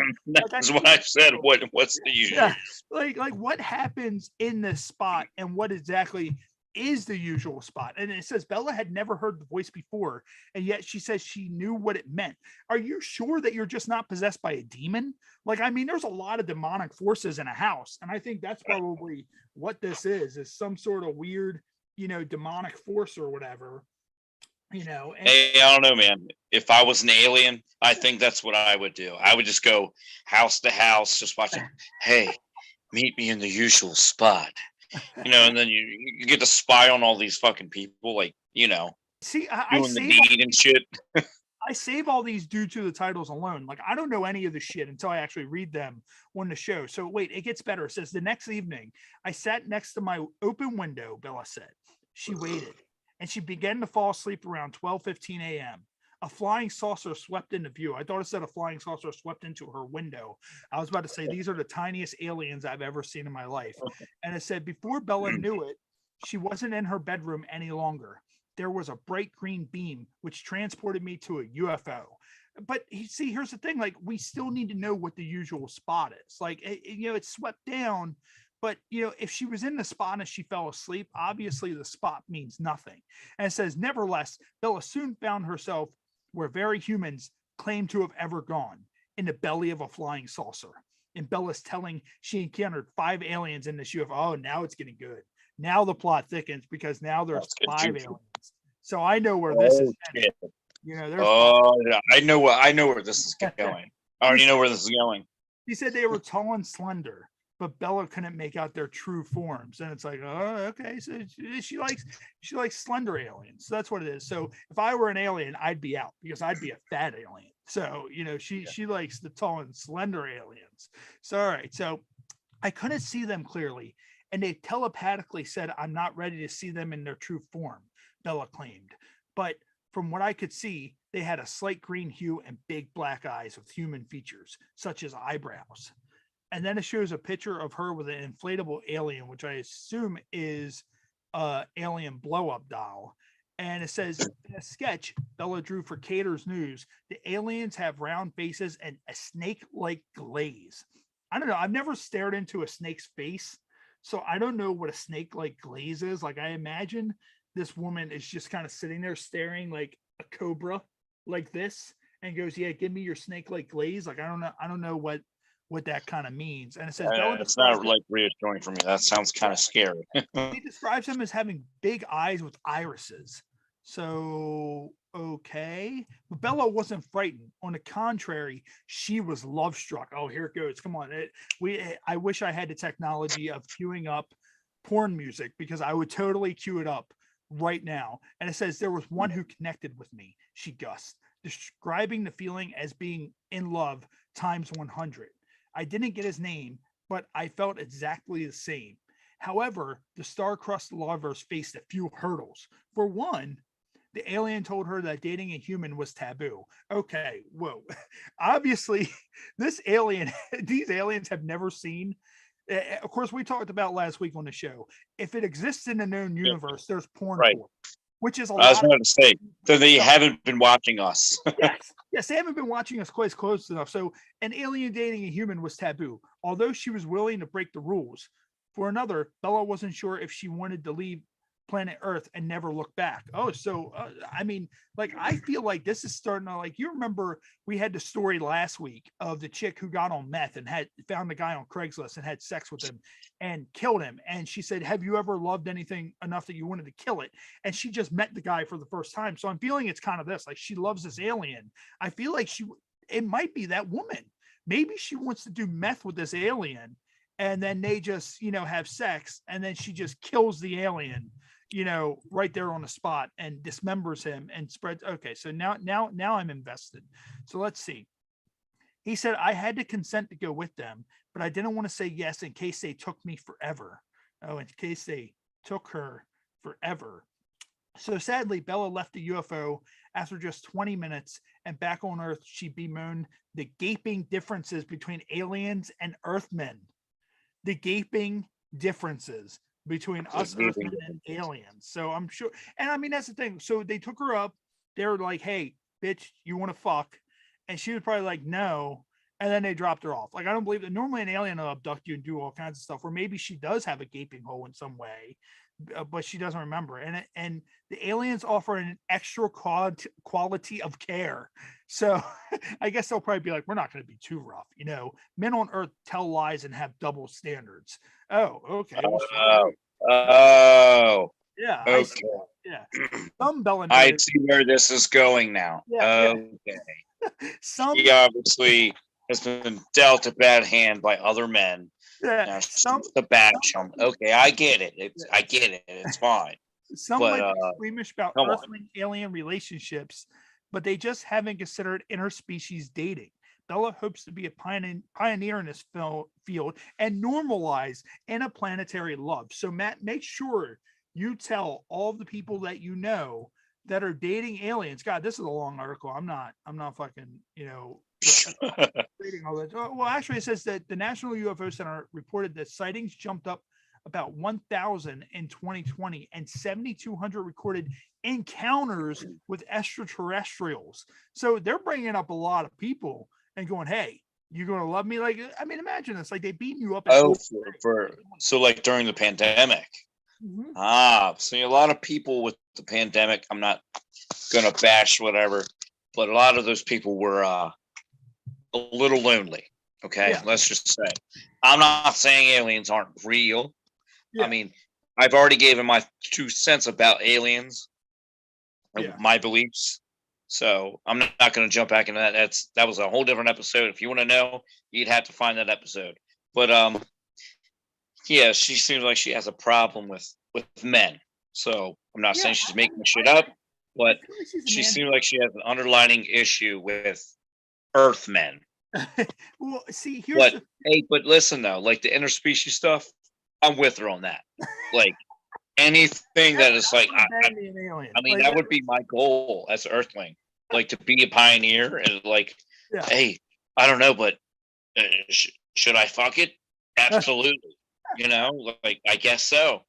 That's what I said. What's the usual? Yeah, what happens in this spot and what exactly is the usual spot? And it says Bella had never heard the voice before, and yet she says she knew what it meant. Are you sure that you're just not possessed by a demon? There's a lot of demonic forces in a house, and I think that's probably what this is some sort of weird, demonic force or whatever. Hey, I don't know, man. If I was an alien, I think that's what I would do. I would just go house to house, just watching. Hey, meet me in the usual spot. And then you get to spy on all these fucking people, See, doing the deed and shit. I save all these due to the titles alone. I don't know any of the shit until I actually read them on the show. So wait, it gets better. It says the next evening, I sat next to my open window, Bella said. She waited, and she began to fall asleep around 12:15 a.m. A flying saucer swept into view. I thought it said a flying saucer swept into her window. I was about to say, these are the tiniest aliens I've ever seen in my life. And it said, before Bella knew it, she wasn't in her bedroom any longer. There was a bright green beam, which transported me to a UFO. But see, here's the thing. We still need to know what the usual spot is. It swept down. But, if she was in the spot and she fell asleep, obviously the spot means nothing. And it says, nevertheless, Bella soon found herself where very humans claim to have ever gone, in the belly of a flying saucer. And Bella's telling she encountered 5 aliens in this UFO. Oh, now it's getting good. Now the plot thickens because now there's 5 aliens. So I know where this is headed. I know where this is going. I already know where this is going. He said they were tall and slender, but Bella couldn't make out their true forms. And it's okay. So she likes slender aliens. So that's what it is. So if I were an alien, I'd be out because I'd be a fat alien. So, she likes the tall and slender aliens. So, all right. So I couldn't see them clearly. And they telepathically said, I'm not ready to see them in their true form, Bella claimed. But from what I could see, they had a slight green hue and big black eyes with human features, such as eyebrows. and then it shows a picture of her with an inflatable alien, which I assume is alien blow up doll. And it says in a sketch Bella drew for Cater's News, the aliens have round faces and a snake like glaze. I don't know. I've never stared into a snake's face, so I don't know what a snake like glaze is. Like, I imagine this woman is just kind of sitting there staring like a cobra like this and goes, yeah, give me your snake like glaze. Like, I don't know what that kind of means. And it says it's not like reassuring for me. That sounds kind of scary. he describes him as having big eyes with irises. So, okay. But Bella wasn't frightened. On the contrary, she was love struck. Oh, here it goes. Come on. I wish I had the technology of queuing up porn music, because I would totally queue it up right now. And it says there was one who connected with me, she gussed, describing the feeling as being in love times 100. I didn't get his name, but I felt exactly the same. However, the star-crossed lovers faced a few hurdles. For one, the alien told her that dating a human was taboo. Okay, whoa. Obviously, these aliens have never seen. Of course, we talked about last week on the show. If it exists in a known universe, there's porn for it, which is a lot. I was going to say, so they haven't been watching us. Yes, they haven't been watching us quite close enough. So an alien dating a human was taboo, although she was willing to break the rules. For another, Bella wasn't sure if she wanted to leave planet Earth and never look back. Oh, so I mean, like, I feel like this is starting to, like, you remember we had the story last week of the chick who got on meth and had found the guy on Craigslist and had sex with him and killed him. And she said, have you ever loved anything enough that you wanted to kill it? And she just met the guy for the first time. So I'm feeling it's kind of this, like, she loves this alien. I feel like it might be that woman. Maybe she wants to do meth with this alien, and then they just, have sex, and then she just kills the alien, right there on the spot, and dismembers him and spreads. Okay, so now I'm invested. So let's see. He said, I had to consent to go with them, but I didn't want to say yes in case they took me forever. Oh, in case they took her forever. So sadly, Bella left the UFO after just 20 minutes, and back on Earth, she bemoaned the gaping differences between aliens and Earthmen. The gaping differences between us Earthmen and aliens. So I'm sure, and I mean, that's the thing. So they took her up. They were like, hey, bitch, you want to fuck? And she was probably like, no. And then they dropped her off. Like, I don't believe that normally an alien will abduct you and do all kinds of stuff, or maybe she does have a gaping hole in some way, but she doesn't remember. And the aliens offer an extra quality of care. So I guess they'll probably be like, we're not going to be too rough. Men on Earth tell lies and have double standards. Oh, okay. Yeah. Okay. Some Bella. I see where this is going now. Yeah, okay. He obviously has been dealt a bad hand by other men. Yeah. The bash him. Okay, I get it. I get it. It's fine. Some might be squeamish about Earthling alien relationships, but they just haven't considered interspecies dating. Bella hopes to be a pioneer in this field and normalize interplanetary love. So, Matt, make sure you tell all of the people that you know that are dating aliens. God, this is a long article. I'm not fucking, reading all that. Well, actually, it says that the National UFO Center reported that sightings jumped up about 1,000 in 2020 and 7,200 recorded encounters with extraterrestrials. So they're bringing up a lot of people and going, hey, you're going to love me? Like, I mean, imagine this. Like, they beam you up. So like during the pandemic. Mm-hmm. So a lot of people with the pandemic, I'm not going to bash whatever, but a lot of those people were a little lonely. Okay, yeah. Let's just say. I'm not saying aliens aren't real. Yeah. I mean, I've already given my 2 cents about aliens, my beliefs. So I'm not going to jump back into that. That was a whole different episode. If you want to know, you'd have to find that episode. But yeah, she seems like she has a problem with men. So I'm not saying she's making shit up, but she seems like she has an underlying issue with Earthmen. Well, see, but listen though, like the interspecies stuff, I'm with her on that. Like anything that is like, I mean, that would be my goal as an Earthling, like to be a pioneer and like, hey, I don't know, but Should I fuck it? Absolutely. Like, I guess so.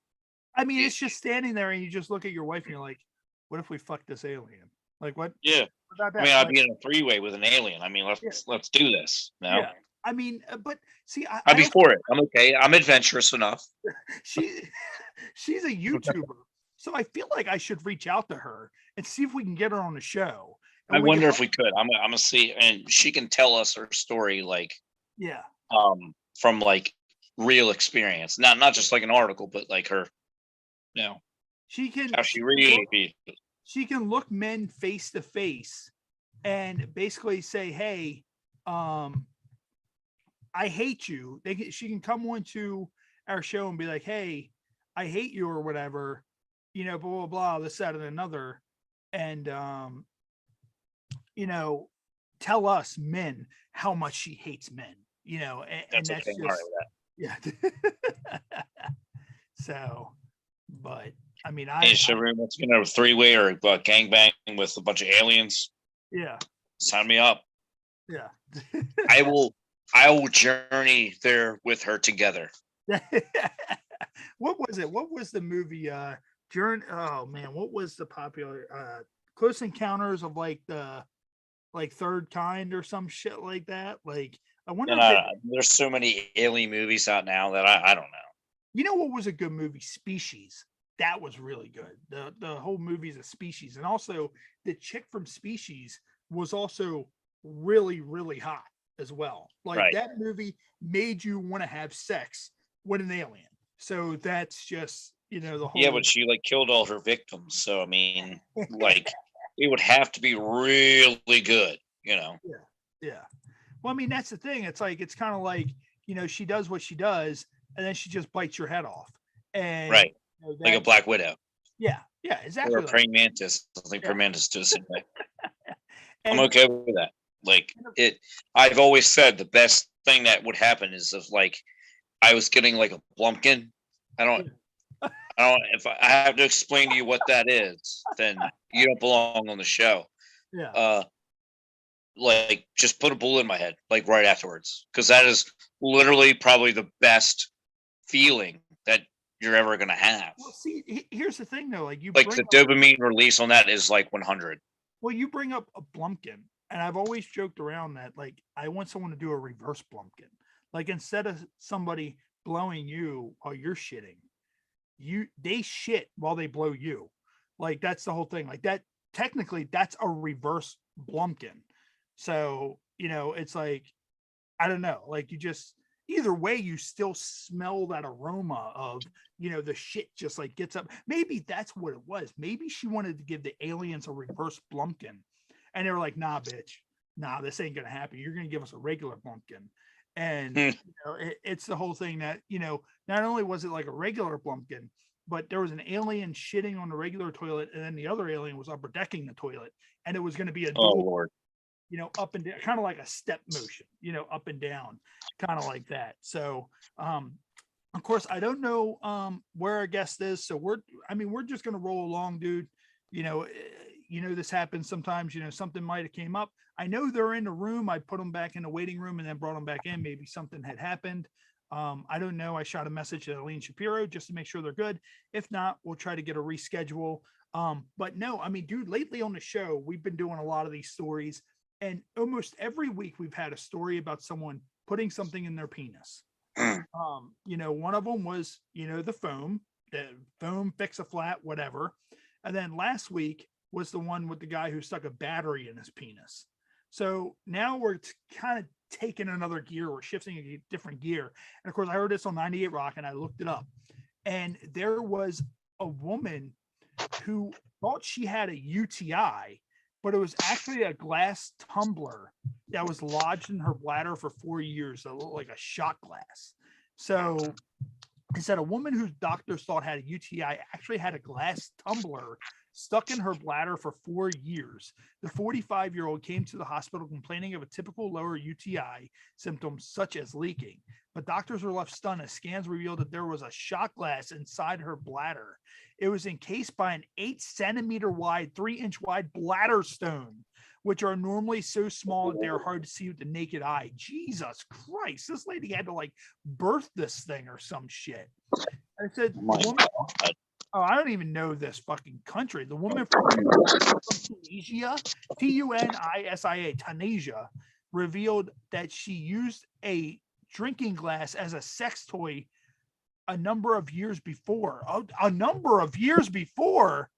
I mean, it's just standing there and you just look at your wife and you're like, what if we fuck this alien? Like, what? Yeah. What about that? I mean, I'd Like, be in a three-way with an alien. I mean, let's do this. yeah. I mean, but see, I'd I be also, for it. I'm okay. I'm adventurous enough. she she's a YouTuber, so I feel like I should reach out to her and see if we can get her on the show. I And we can wonder if we could. I'm gonna see, and she can tell us her story, like, yeah, from like real experience, not just like an article, but like her, you know, she can how she really feels. she can look men face to face and basically say, hey, I hate you. She can come on to our show and be like, hey, I hate you or whatever, blah, blah, blah, this, that, and another. And, tell us men how much she hates men, and that's okay. just, yeah. So, but I mean, Everyone's gonna have a three-way or gangbang with a bunch of aliens. Yeah. Sign me up. Yeah. I will journey there with her together. What was it? What was the movie? Oh man, what was the popular Close Encounters of like the third kind or some shit like that? Like, I wonder there's so many alien movies out now that I don't know. You know what was a good movie? Species. That was really good. The whole movie is a Species, and also the chick from Species was also really, really hot as well. Like, that movie made you want to have sex with an alien. So that's just, the whole. Yeah, but she like killed all her victims. So I mean, like, it would have to be really good, Yeah. Yeah. Well, I mean, that's the thing. It's like, it's kind of like, she does what she does, and then she just bites your head off. And like a Black Widow. Yeah. Yeah, exactly. Or a praying mantis. I think praying mantis do the same thing. I'm okay with that. Like, I've always said the best thing that would happen is if like I was getting like a Blumpkin. If I have to explain to you what that is, then you don't belong on the show. Yeah. Like, just put a bullet in my head, like, right afterwards, because that is literally probably the best feeling that you're ever gonna have. Well, see, here's the thing though, like the dopamine release on that is like 100. Well, you bring up a Blumpkin, and I've always joked around that, like, I want someone to do a reverse Blumpkin. Like, instead of somebody blowing you while you're shitting, they shit while they blow you. Like, that's the whole thing. Like, that technically that's a reverse Blumpkin. So, it's like, I don't know, like, you just, either way, you still smell that aroma of, the shit just like gets up. Maybe that's what it was. Maybe she wanted to give the aliens a reverse Blumpkin, and they were like, nah, bitch, nah, this ain't gonna happen. You're gonna give us a regular Blumpkin. And it's the whole thing that, not only was it like a regular Blumpkin, but there was an alien shitting on the regular toilet, and then the other alien was upper decking the toilet, and it was going to be a dual, Lord. Up and down, kind of like a step motion, up and down, kind of like that. So, of course, I don't know where our guest is, so we're just going to roll along, dude. This happens sometimes. Something might have came up. I know they're in the room. I put them back in the waiting room and then brought them back in. Maybe something had happened. I don't know. I shot a message to Aline Shapiro just to make sure they're good. If not, we'll try to get a reschedule. But no, I mean, dude, lately on the show, we've been doing a lot of these stories, and almost every week we've had a story about someone putting something in their penis. One of them was, the foam fix a flat, whatever. And then last week was the one with the guy who stuck a battery in his penis. So now we're kind of taking another gear. We're shifting a different gear. And of course, I heard this on 98 Rock, and I looked it up. And there was a woman who thought she had a UTI, but it was actually a glass tumbler that was lodged in her bladder for 4 years that looked like a shot glass. So he said a woman whose doctors thought had a UTI actually had a glass tumbler stuck in her bladder for 4 years. The 45-year-old came to the hospital complaining of a typical lower UTI symptoms such as leaking, but doctors were left stunned as scans revealed that there was a shot glass inside her bladder. It was encased by an 8 centimeter wide, 3 inch wide bladder stone, which are normally so small that they're hard to see with the naked eye. Jesus Christ, this lady had to like birth this thing or some shit. I said, I don't even know this fucking country. The woman from Tunisia, Tunisia, Tunisia, revealed that she used a drinking glass as a sex toy a number of years before. A number of years before.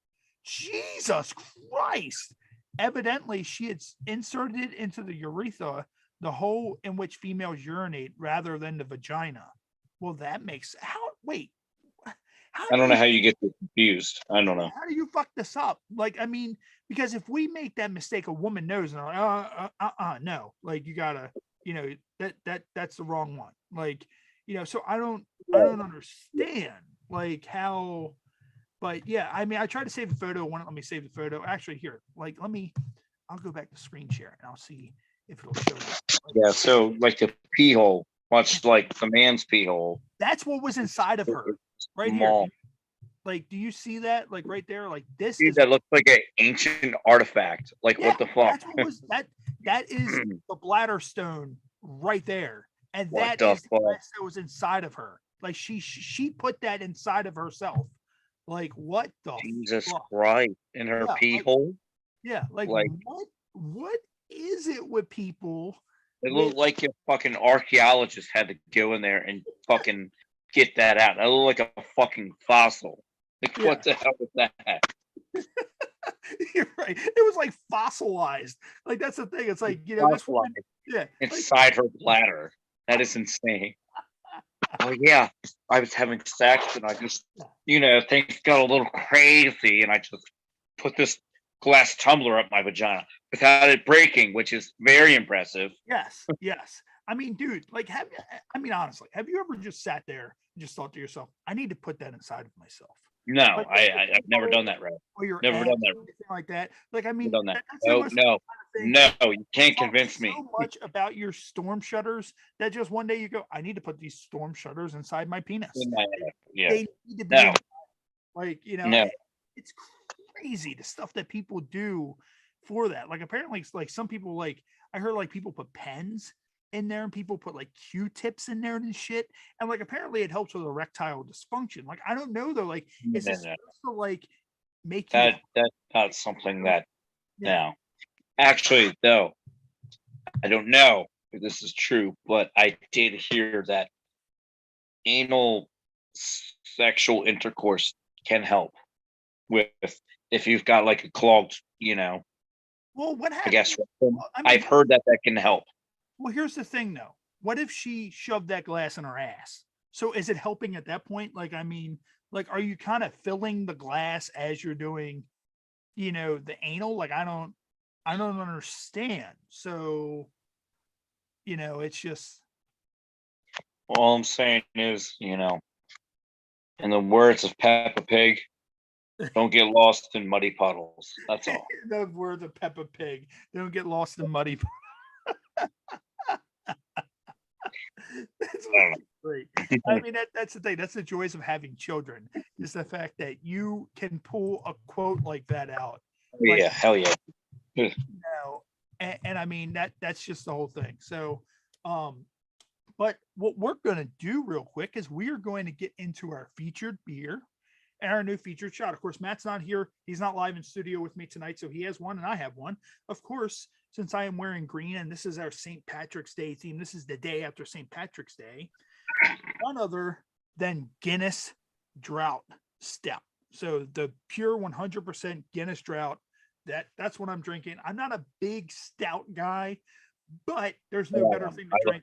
Jesus Christ. Evidently, she had inserted it into the urethra, the hole in which females urinate, rather than the vagina. Well, that makes I don't know how you get confused. I don't know. How do you fuck this up? Like, I mean, because if we make that mistake, a woman knows, and they're like, no, like you gotta, that's the wrong one. Like, so I don't understand like how, but yeah, I mean, I tried to save the photo. Let me save the photo. Actually, here, like, I'll go back to screen share and I'll see if it'll show up. Yeah, so like the pee hole, much like the man's pee hole. That's what was inside of her, right here. Like, do you see that? Like right there, like this. That looks like an ancient artifact. Like, what the fuck? That is the bladder stone right there, and that is the glass that was inside of her. Like she put that inside of herself. Like, what the Jesus fuck? Christ, in her pee hole? Yeah, like what is it with people? It looked like a fucking archaeologist had to go in there and fucking get that out. It looked like a fucking fossil. Like, what the hell was that? You're right. It was like fossilized. Like, that's the thing. It's like, this woman, inside her bladder. That is insane. Oh yeah, I was having sex and I just, things got a little crazy, and I just put this glass tumbler up my vagina without it breaking, which is very impressive. Yes. I mean, dude, like, honestly, have you ever just sat there and just thought to yourself, I need to put that inside of myself? No, like, I've never done that, right? Or never done that. Anything like that. Like, I mean, done that. No, you can't convince me. So much about your storm shutters that just one day you go, I need to put these storm shutters inside my penis. Yeah. They need to be like, it's crazy the stuff that people do for that. Like, apparently, like some people, like I heard, like people put pens in there and people put like Q-tips in there and shit, and like apparently it helps with erectile dysfunction. Like, I don't know though, like is this supposed to like make that's not something that actually, though, I don't know if this is true, but I did hear that anal sexual intercourse can help with if you've got like a clogged, well, what happens? I guess I've heard that can help. Well, here's the thing though. What if she shoved that glass in her ass? So is it helping at that point? Like, I mean, like, are you kind of filling the glass as you're doing, the anal? Like, I don't understand. So, it's just. All I'm saying is, in the words of Peppa Pig, don't get lost in muddy puddles. That's all. The words of Peppa Pig. Don't get lost in muddy puddles. That's great. I mean, that's the thing. That's the joys of having children, is the fact that you can pull a quote like that out. Like, yeah, hell yeah. And I mean that's just the whole thing. So, but what we're gonna do real quick is we are going to get into our featured beer and our new featured shot. Of course, Matt's not here. He's not live in studio with me tonight, so he has one and I have one. Of course, since I am wearing green and this is our St. Patrick's Day theme, this is the day after St. Patrick's Day, none other than Guinness Drought Stout. So the pure 100% Guinness Drought, that's what I'm drinking. I'm not a big stout guy, but there's no better thing to drink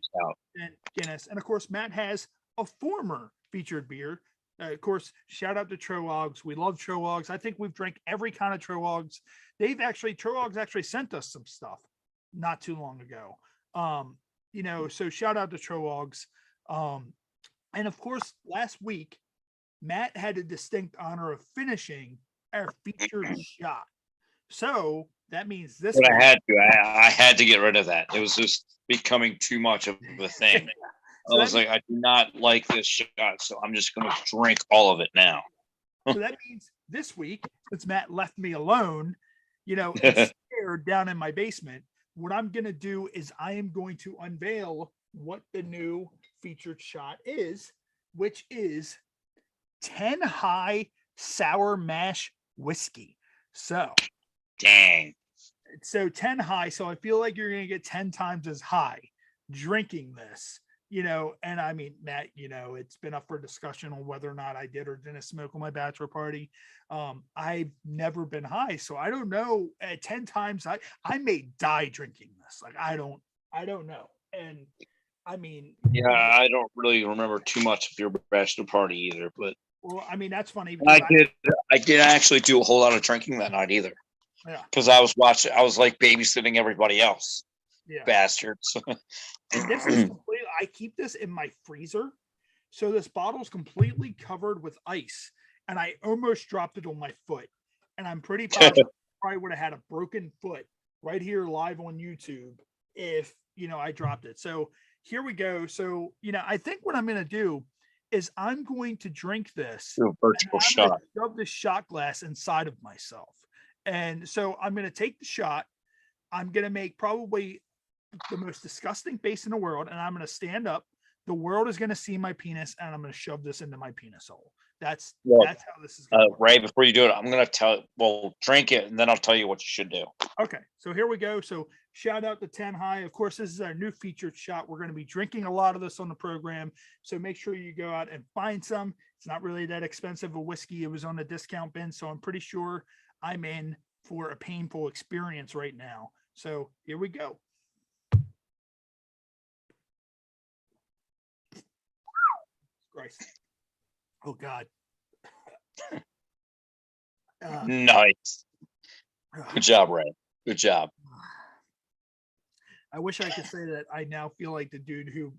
than Guinness. And of course, Matt has a former featured beer. Of course, shout out to Trowogs. We love Trowogs. I think we've drank every kind of Trowogs. Trowogs actually sent us some stuff not too long ago. So shout out to Trowogs. And of course, last week, Matt had a distinct honor of finishing our featured shot. So that means this. But I had to get rid of that. It was just becoming too much of a thing. So I was like, I do not like this shot, so I'm just going to drink all of it now. So that means this week, since Matt left me alone, instead fire down in my basement. What I'm going to do is I am going to unveil what the new featured shot is, which is 10 High Sour Mash Whiskey. So, dang. So 10 high. So I feel like you're going to get 10 times as high drinking this, and I mean, Matt, it's been up for discussion on whether or not I did or didn't smoke on my bachelor party. I've never been high, so I don't know. At 10 times, I may die drinking this. Like, I don't know. And I mean, yeah, I don't really remember too much of your bachelor party either, but well, I mean, that's funny. I didn't actually do a whole lot of drinking that night either. Yeah. Because I was like babysitting everybody else. Yeah. Bastards. And this is completely, I keep this in my freezer. So this bottle is completely covered with ice. And I almost dropped it on my foot. And I'm pretty positive I probably would have had a broken foot right here live on YouTube if, I dropped it. So here we go. So, I think what I'm going to do is I'm going to drink this. Do a virtual shot. Shove this shot glass inside of myself. And so I'm going to take the shot. I'm going to make probably the most disgusting face in the world. And I'm going to stand up. The world is going to see my penis and I'm going to shove this into my penis hole. That's how this is going to work. Right before you do it, I'm going to drink it and then I'll tell you what you should do. Okay. So here we go. So shout out to 10 High. Of course, this is our new featured shot. We're going to be drinking a lot of this on the program. So make sure you go out and find some. It's not really that expensive a whiskey. It was on a discount bin. So I'm pretty sure I'm in for a painful experience right now. So here we go. Christ. Oh God. Nice. Good job, Ray. Good job. I wish I could say that I now feel like the dude who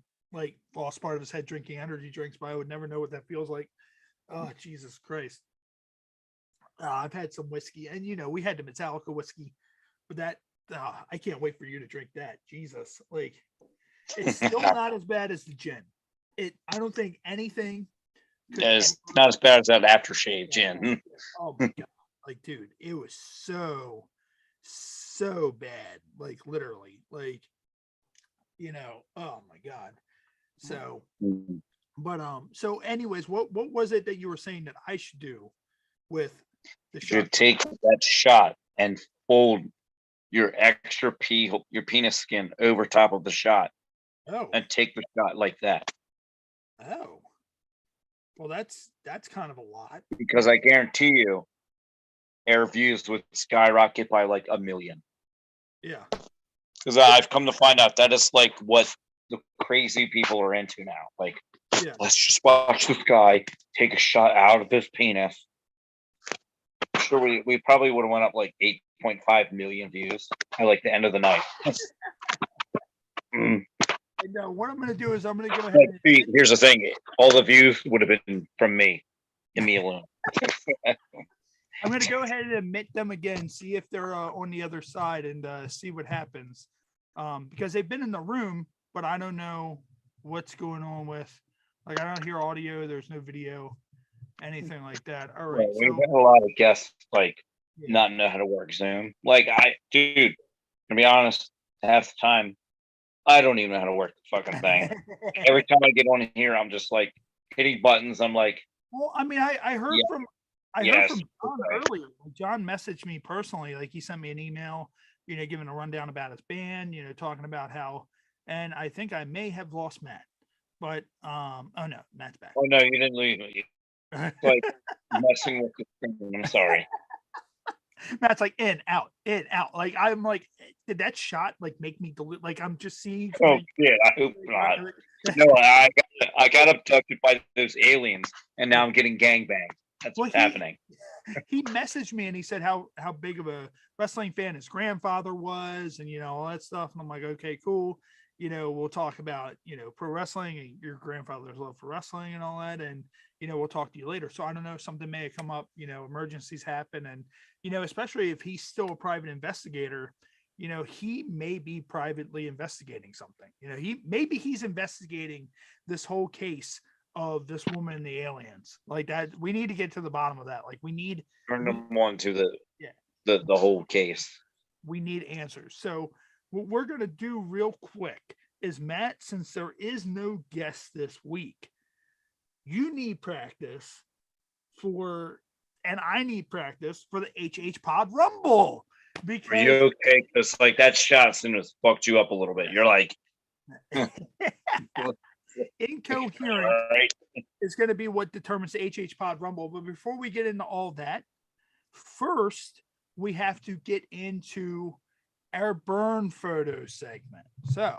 lost part of his head drinking energy drinks, but I would never know what that feels like. Oh, Jesus Christ. I've had some whiskey and we had the Metallica whiskey, but that I can't wait for you to drink that. Jesus. It's still not as bad as the gin. I don't think anything. It's not as bad as that aftershave gin. Oh my God. Dude, it was so bad. Literally, oh my God. So, but, so anyways, what was it that you were saying that I should do with the shot? You should take that shot and fold your your penis skin over top of the shot. Oh. And take the shot like that. Oh. Well, that's kind of a lot. Because I guarantee you, air views would skyrocket by 1 million. Yeah. Because I've come to find out that is what the crazy people are into now. Let's just watch this guy take a shot out of his penis. Sure, we probably would have went up 8.5 million views by the end of the night. No, what I'm going to do is I'm going to go ahead. Here's the thing: all the views would have been from me and me alone. I'm going to go ahead and admit them again, see if they're on the other side, and see what happens. Because they've been in the room, but I don't know what's going on with. I don't hear audio. There's no video, anything like that. All right. We've had a lot of guests not know how to work Zoom. Dude, to be honest, half the time. I don't even know how to work the fucking thing. Every time I get on here, I'm just hitting buttons. I'm well, I mean, I heard from John earlier. John messaged me personally. He sent me an email, giving a rundown about his band, talking about how, and I think I may have lost Matt, but, oh no, Matt's back. Oh no, you didn't lose me. Messing with the screen. I'm sorry. Matt's in, out. I'm did that shot make me delete? I'm just seeing. Oh shit! I hope not. No, I got abducted by those aliens, and now I'm getting gangbanged. That's what's happening. He messaged me and he said how big of a wrestling fan his grandfather was, and all that stuff. And I'm like, okay, cool. We'll talk about pro wrestling and your grandfather's love for wrestling and all that, and we'll talk to you later. So I don't know, something may have come up. Emergencies happen, and especially if he's still a private investigator. He may be privately investigating something. He's investigating this whole case of this woman and the aliens that. We need to get to the bottom of that. We need turn them on to the whole case. we need answers. So what we're going to do real quick is, Matt, since there is no guest this week, you need practice for, and I need practice for the HHPod Rumble. Because are you okay? Because like that shot soon as fucked you up a little bit. You're like incoherent right. is going to be what determines the HHPod Rumble. But before we get into all that, first we have to get into our burn photo segment. So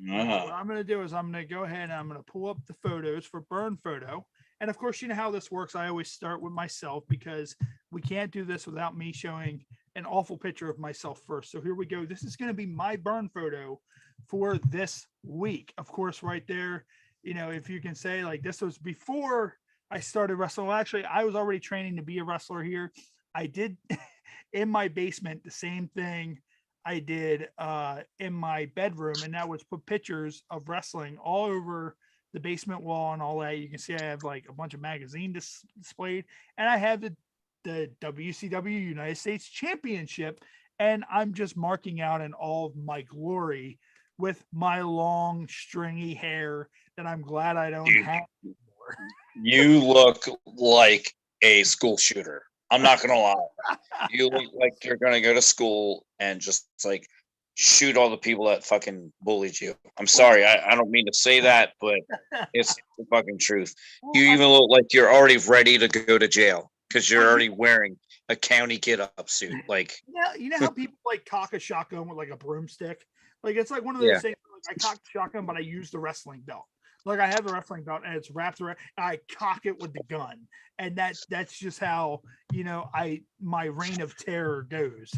what I'm going to do is I'm going to go ahead and I'm going to pull up the photos for burn photo. And of course, you know how this works. I always start with myself because we can't do this without me showing an awful picture of myself first. So here we go. This is going to be my burn photo for this week. Of course, right there, you know, if you can say like this was before I started wrestling. Well, actually, I was already training to be a wrestler here. I did in my basement the same thing I did in my bedroom, and that was put pictures of wrestling all over the basement wall and all that. You can see I have like a bunch of magazines displayed, and I have the WCW United States Championship, and I'm just marking out in all of my glory with my long stringy hair that I'm glad I don't have anymore. You look like a school shooter. I'm not gonna lie. You look like you're gonna go to school and just like shoot all the people that fucking bullied you. I'm sorry, I don't mean to say that, but it's the fucking truth. You even look like you're already ready to go to jail because you're already wearing a county get up suit. Like, yeah, you know how people like cock a shotgun with like a broomstick? Like it's like one of those things. Like I cock the shotgun, but I use the wrestling belt. Like I have the wrestling belt and it's wrapped around. I cock it with the gun, and that's just how, you know, my reign of terror goes.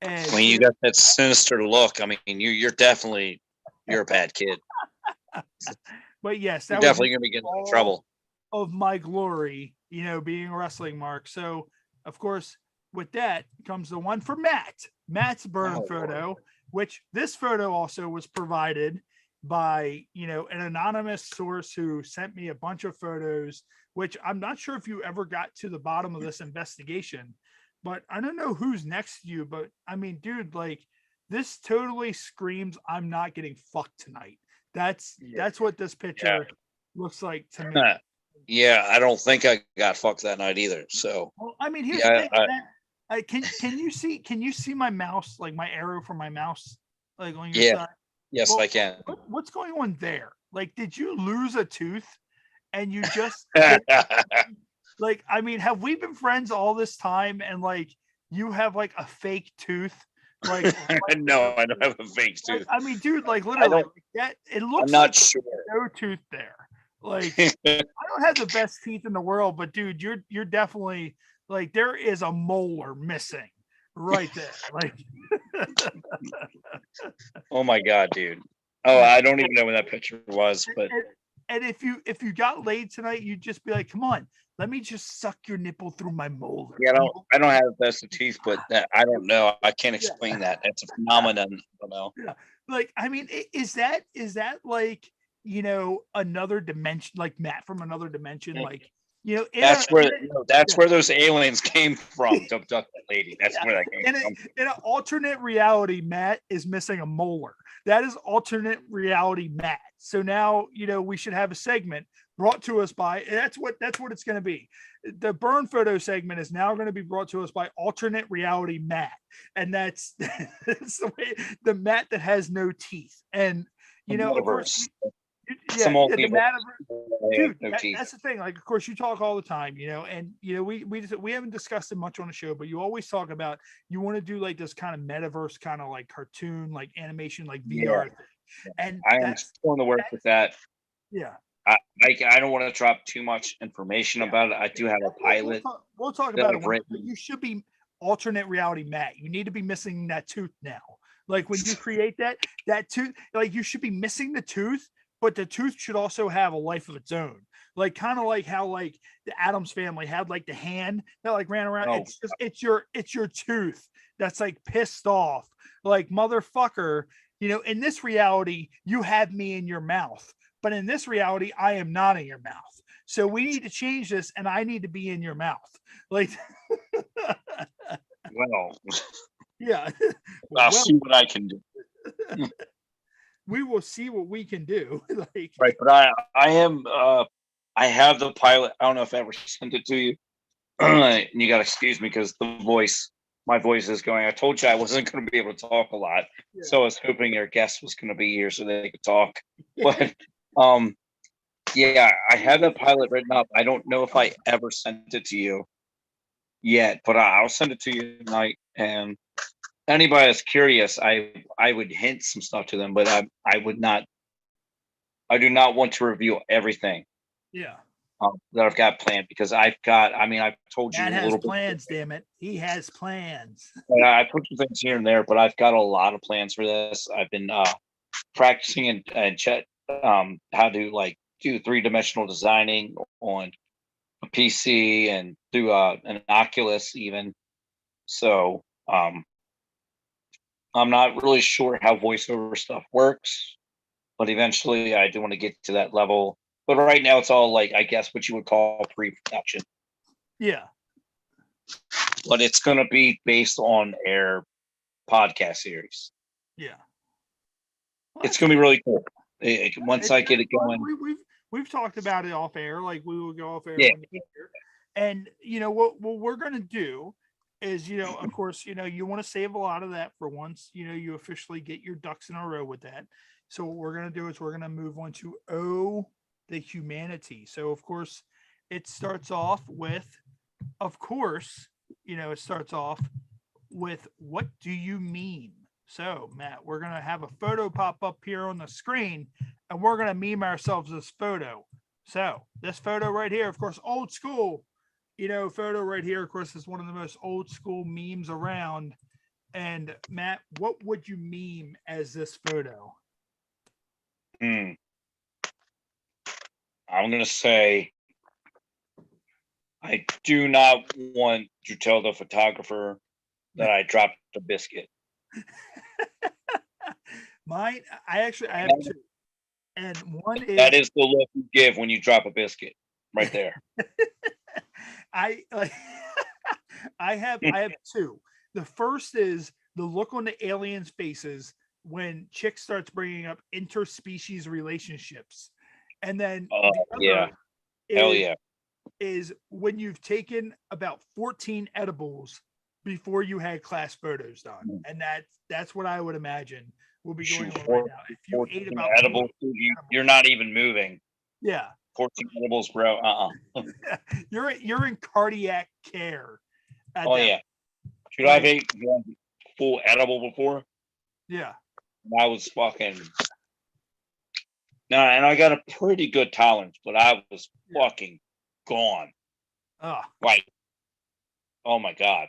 And when you got that sinister look, I mean, you're definitely a bad kid. But yes, you're definitely gonna be getting in trouble. Of my glory, you know, being a wrestling mark. So of course, with that comes the one for Matt's burn photo, which this photo also was provided by, you know, an anonymous source who sent me a bunch of photos, which I'm not sure if you ever got to the bottom of this investigation, but I don't know who's next to you, but I mean, dude, like this totally screams I'm not getting fucked tonight. That's what this picture looks like to me. Yeah, I don't think I got fucked that night either. So well, I mean, here's the thing. Can you see my mouse, like my arrow from my mouse, like on your side? Yes, well, I can. What's going on there? Like, did you lose a tooth and you just like, I mean, have we been friends all this time and like you have like a fake tooth? Like no, I don't have a fake tooth. I mean, dude, like literally that it looks I'm not like sure. No tooth there. Like I don't have the best teeth in the world, but dude, you're definitely like there is a molar missing right there. Like oh my god, dude. Oh, I don't even know when that picture was, but and if you got laid tonight, you'd just be like, come on, let me just suck your nipple through my molar. Yeah, I don't have the best of teeth, but I don't know. I can't explain that. It's a phenomenon. I don't know. Yeah. Like, I mean, is that like, you know, another dimension, like Matt from another dimension, like, you know, that's where those aliens came from to abduct that lady. That's where that came from. In an alternate reality, Matt is missing a molar. That is alternate reality Matt. So now, you know, we should have a segment brought to us by, that's what it's going to be. The burn photo segment is now going to be brought to us by alternate reality Matt. And that's the way, the Matt that has no teeth. And, you know, of course, the metaverse, dude, that's the thing. Like, of course, you talk all the time, you know, and you know, we haven't discussed it much on the show, but you always talk about you want to do like this kind of metaverse, kind of like cartoon, like animation, like VR thing. And I am still in the work with that. Yeah. I don't want to drop too much information about it. I do have a pilot. We'll talk about it. You should be alternate reality Matt. You need to be missing that tooth now. Like when you create that tooth, like you should be missing the tooth, but the tooth should also have a life of its own. Like kind of like how like the Addams family had like the hand that like ran around. Oh. It's your tooth that's like pissed off. Like motherfucker, you know, in this reality, you have me in your mouth. But in this reality, I am not in your mouth. So we need to change this, and I need to be in your mouth. Like, well, Yeah. I'll Well, see what I can do. we will see what we can do. Like, Right, but I am I have the pilot. I don't know if I ever sent it to you. And you got to excuse me because my voice is going. I told you I wasn't going to be able to talk a lot, yeah. so I was hoping your guest was going to be here so they could talk. But um, yeah, I have the pilot written up. I don't know if I ever sent it to you yet, but I'll send it to you tonight. And anybody that's curious, I would hint some stuff to them, but I would not. I do not want to reveal everything Yeah. that I've got planned because I've got. I mean, I've told you Matt a has little bit. plans, damn it. He has plans. I put some things here and there, but I've got a lot of plans for this. I've been practicing and chat how to like do 3-dimensional designing on a PC and through an Oculus even. So I'm not really sure how voiceover stuff works, but eventually I do want to get to that level. But right now it's all like I guess what you would call pre-production. Yeah. But it's going to be based on air podcast series. Yeah. Well, It's going to be really cool. Once I it's get it going. we've talked about it off air. Like we will go off air Yeah. when you get here. And you know what we're gonna do is, you know, of course, you know, you want to save a lot of that for once, you know, you officially get your ducks in a row with that. So what we're gonna do is we're gonna move on to the humanity. So of course, it starts off with, of course, you know, it starts off with what do you mean? So, Matt, we're going to have a photo pop up here on the screen and we're going to meme ourselves this photo. So, this photo right here, of course, old school, you know, photo right here, of course, is one of the most old school memes around. And Matt, what would you meme as this photo? I'm going to say I do not want to tell the photographer that I dropped a biscuit. Mine, I have two. And one is that is the look you give when you drop a biscuit right there. I like I have two. The first is the look on the aliens' faces when Chick starts bringing up interspecies relationships, and then the yeah, other hell yeah, is when you've taken about 14 edibles before you had class photos done, and that's what I would imagine will be going on right now. If you ate about edibles, you're not even moving. Yeah, 14 edibles, bro. you're in cardiac care. Oh yeah. Should I have ate full edible before? Yeah. I was fucking. No, and I got a pretty good tolerance, but I was fucking gone. Like, oh my god.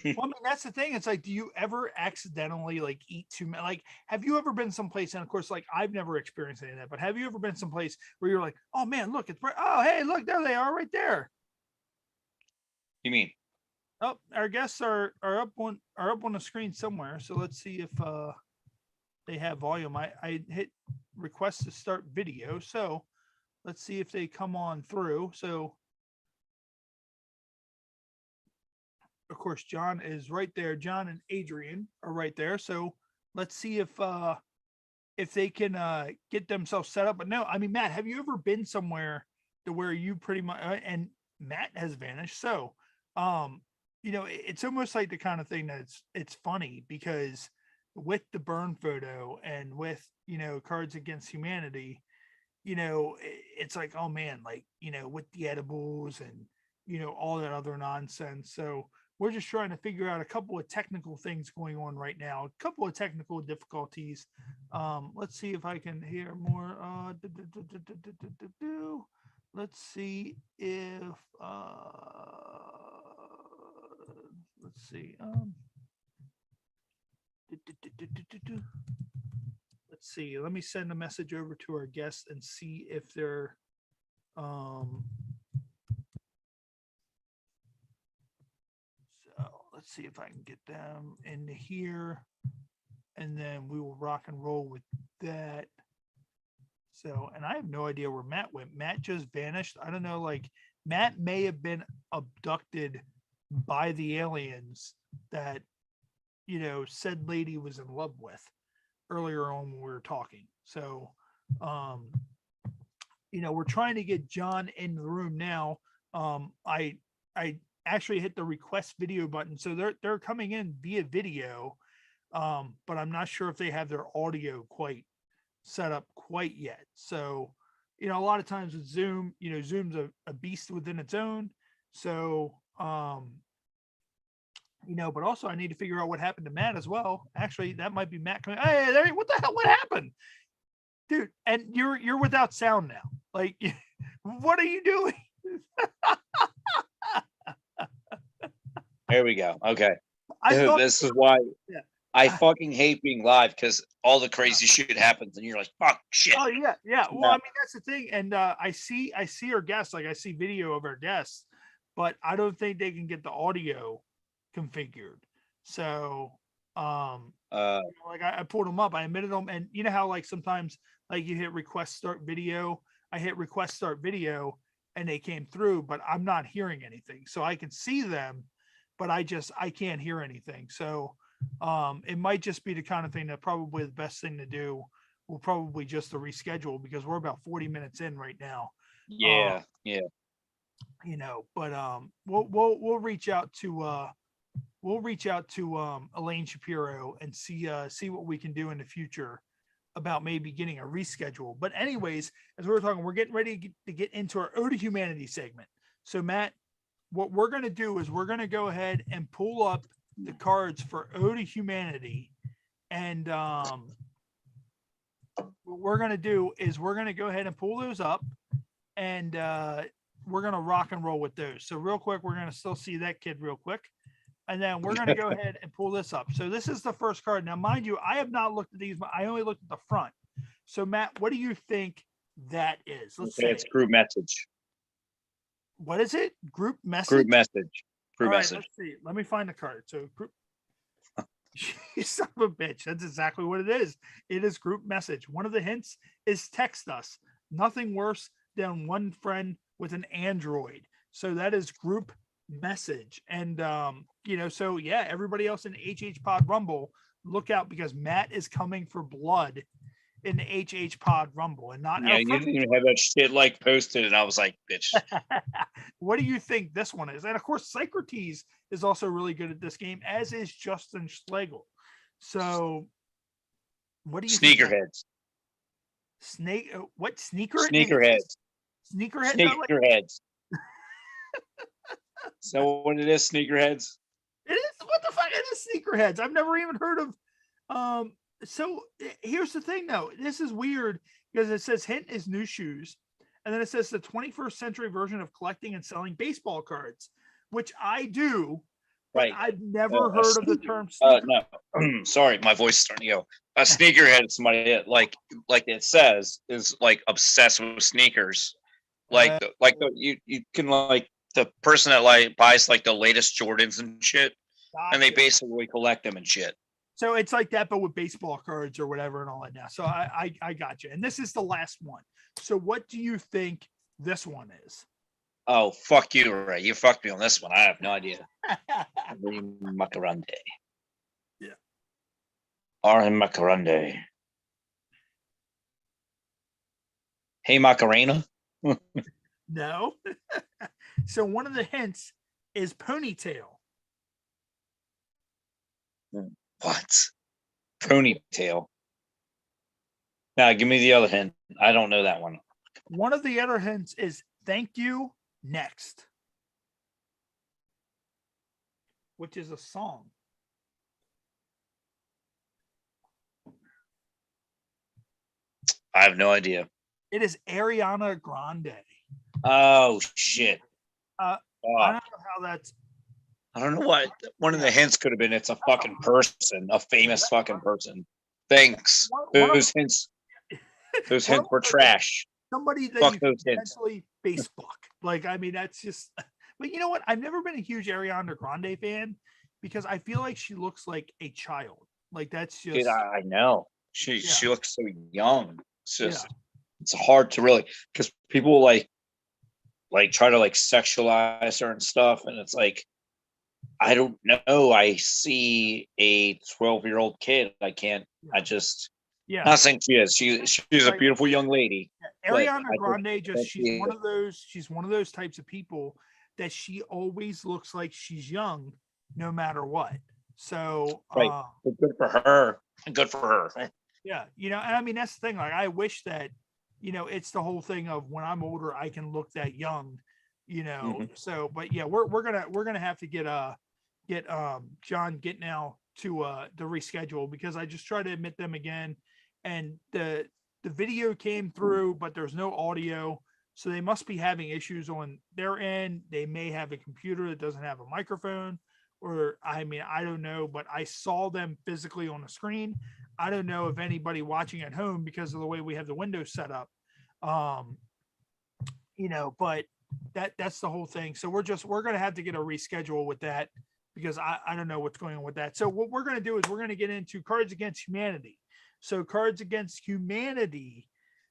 Well, I mean, that's the thing. It's like, do you ever accidentally like eat too much? Like, have you ever been someplace? And of course, like I've never experienced any of that. But have you ever been someplace where you're like, oh man, look, it's oh hey, look, there they are, right there. You mean? Oh, our guests are up on the screen somewhere. So let's see if they have volume. I hit request to start video. So let's see if they come on through. So of course, John is right there. John and Adrian are right there. So let's see if they can get themselves set up. But no, I mean, Matt, have you ever been somewhere to where you pretty much and Matt has vanished? So, you know, it's almost like the kind of thing that it's funny because with the burn photo and with, you know, Cards Against Humanity, you know, it's like, oh man, like, you know, with the edibles and, you know, all that other nonsense. So we're just trying to figure out a couple of technical things going on right now, a couple of technical difficulties. Let's see if I can hear more. Let's see if let's see. Let's see. Let me send a message over to our guests and see if they're so let's see if I can get them into here and then we will rock and roll with that. So, and I have no idea where Matt went. Matt just vanished. I don't know, like Matt may have been abducted by the aliens that said lady was in love with earlier on when we were talking. So, we're trying to get John in the room now. I actually hit the request video button, so they're coming in via video, but I'm not sure if they have their audio quite set up quite yet. So, a lot of times with Zoom, Zoom's a beast within its own. So, but also I need to figure out what happened to Matt as well. Actually, that might be Matt coming. Hey, what the hell? What happened, dude? And you're without sound now. Like, what are you doing? There we go. Okay. This is why I fucking hate being live, because all the crazy shit happens and you're like, fuck, shit. Oh yeah. Well, I mean, that's the thing. And I see our guests, like I see video of our guests, but I don't think they can get the audio configured. So like I pulled them up, I admitted them, and you know how like sometimes like you hit request start video, I hit request start video and they came through, but I'm not hearing anything. So I can see them, but I can't hear anything. So it might just be the kind of thing that probably the best thing to do will probably just to reschedule, because we're about 40 minutes in right now. Yeah. But we'll reach out to Elaine Shapiro and see what we can do in the future about maybe getting a reschedule. But anyways, as we were talking, we're getting ready to get into our Ode to Humanity segment. So Matt, what we're going to do is we're going to go ahead and pull up the cards for Ode to Humanity. And what we're going to do is we're going to go ahead and pull those up, and we're going to rock and roll with those. So real quick, we're going to still see that kid real quick. And then we're going to go ahead and pull this up. So this is the first card. Now, mind you, I have not looked at these, but I only looked at the front. So Matt, what do you think that is? Let's say it's group message. What is it? Group message? Group message. Group All message. Right, let's see. Let me find the card. So group. You son of a bitch. That's exactly what it is. It is group message. One of the hints is text us. Nothing worse than one friend with an Android. So that is group message. And so yeah, everybody else in HHPod Rumble, look out, because Matt is coming for blood in the HHPod Rumble, and not you didn't even have that shit like posted, and I was like, bitch. What do you think this one is? And of course, Socrates is also really good at this game, as is Justin Schlegel. So what do you Sneakerheads? What sneaker? Sneakerheads. Sneakerheads. So what it is, sneakerheads? It is. What the fuck? It is sneakerheads. I've never even heard of. So here's the thing, though. This is weird because it says hint is new shoes, and then it says the 21st century version of collecting and selling baseball cards, which I do. Right. I've never heard of the term. No, sorry, my voice is starting to go. A sneakerhead is somebody that, like it says, is like obsessed with sneakers. You can like the person that like buys like the latest Jordans and shit, and they basically collect them and shit. So it's like that, but with baseball cards or whatever and all that now. So I got you. And this is the last one. So what do you think this one is? Oh, fuck you, Ray. You fucked me on this one. I have no idea. Macarande. Yeah. Macarande. Hey, Macarena. No. So one of the hints is ponytail. What? Ponytail. Now, give me the other hint. I don't know that one. One of the other hints is thank you, next. Which is a song. I have no idea. It is Ariana Grande. Oh, shit. I don't know how that's. I don't know what one of the hints could have been. It's a fucking person, a famous fucking person. Thanks. Those hints were trash. Somebody that you can potentially Facebook. Like, I mean, that's just. But you know what? I've never been a huge Ariana Grande fan because I feel like she looks like a child. Like that's just. Dude, I know. She looks so young. It's just it's hard to really, because people like try to like sexualize her and stuff, and it's like I don't know. I see a 12-year-old kid. I can't. I just. Yeah. Not saying she is. She's a beautiful young lady. Ariana Grande she's one of those types of people that she always looks like she's young no matter what. So right. Good for her. Good for her. Yeah, and I mean that's the thing. Like I wish that, it's the whole thing of when I'm older I can look that young, So but yeah, we're gonna have to get John Gitnow to reschedule because I just tried to admit them again and the video came through, but there's no audio. So they must be having issues on their end. They may have a computer that doesn't have a microphone, or I mean, I don't know, but I saw them physically on the screen. I don't know if anybody watching at home because of the way we have the windows set up. But that's the whole thing. So we're gonna have to get a reschedule with that because I don't know what's going on with that. So what we're gonna do is we're gonna get into Cards Against Humanity. So Cards Against Humanity,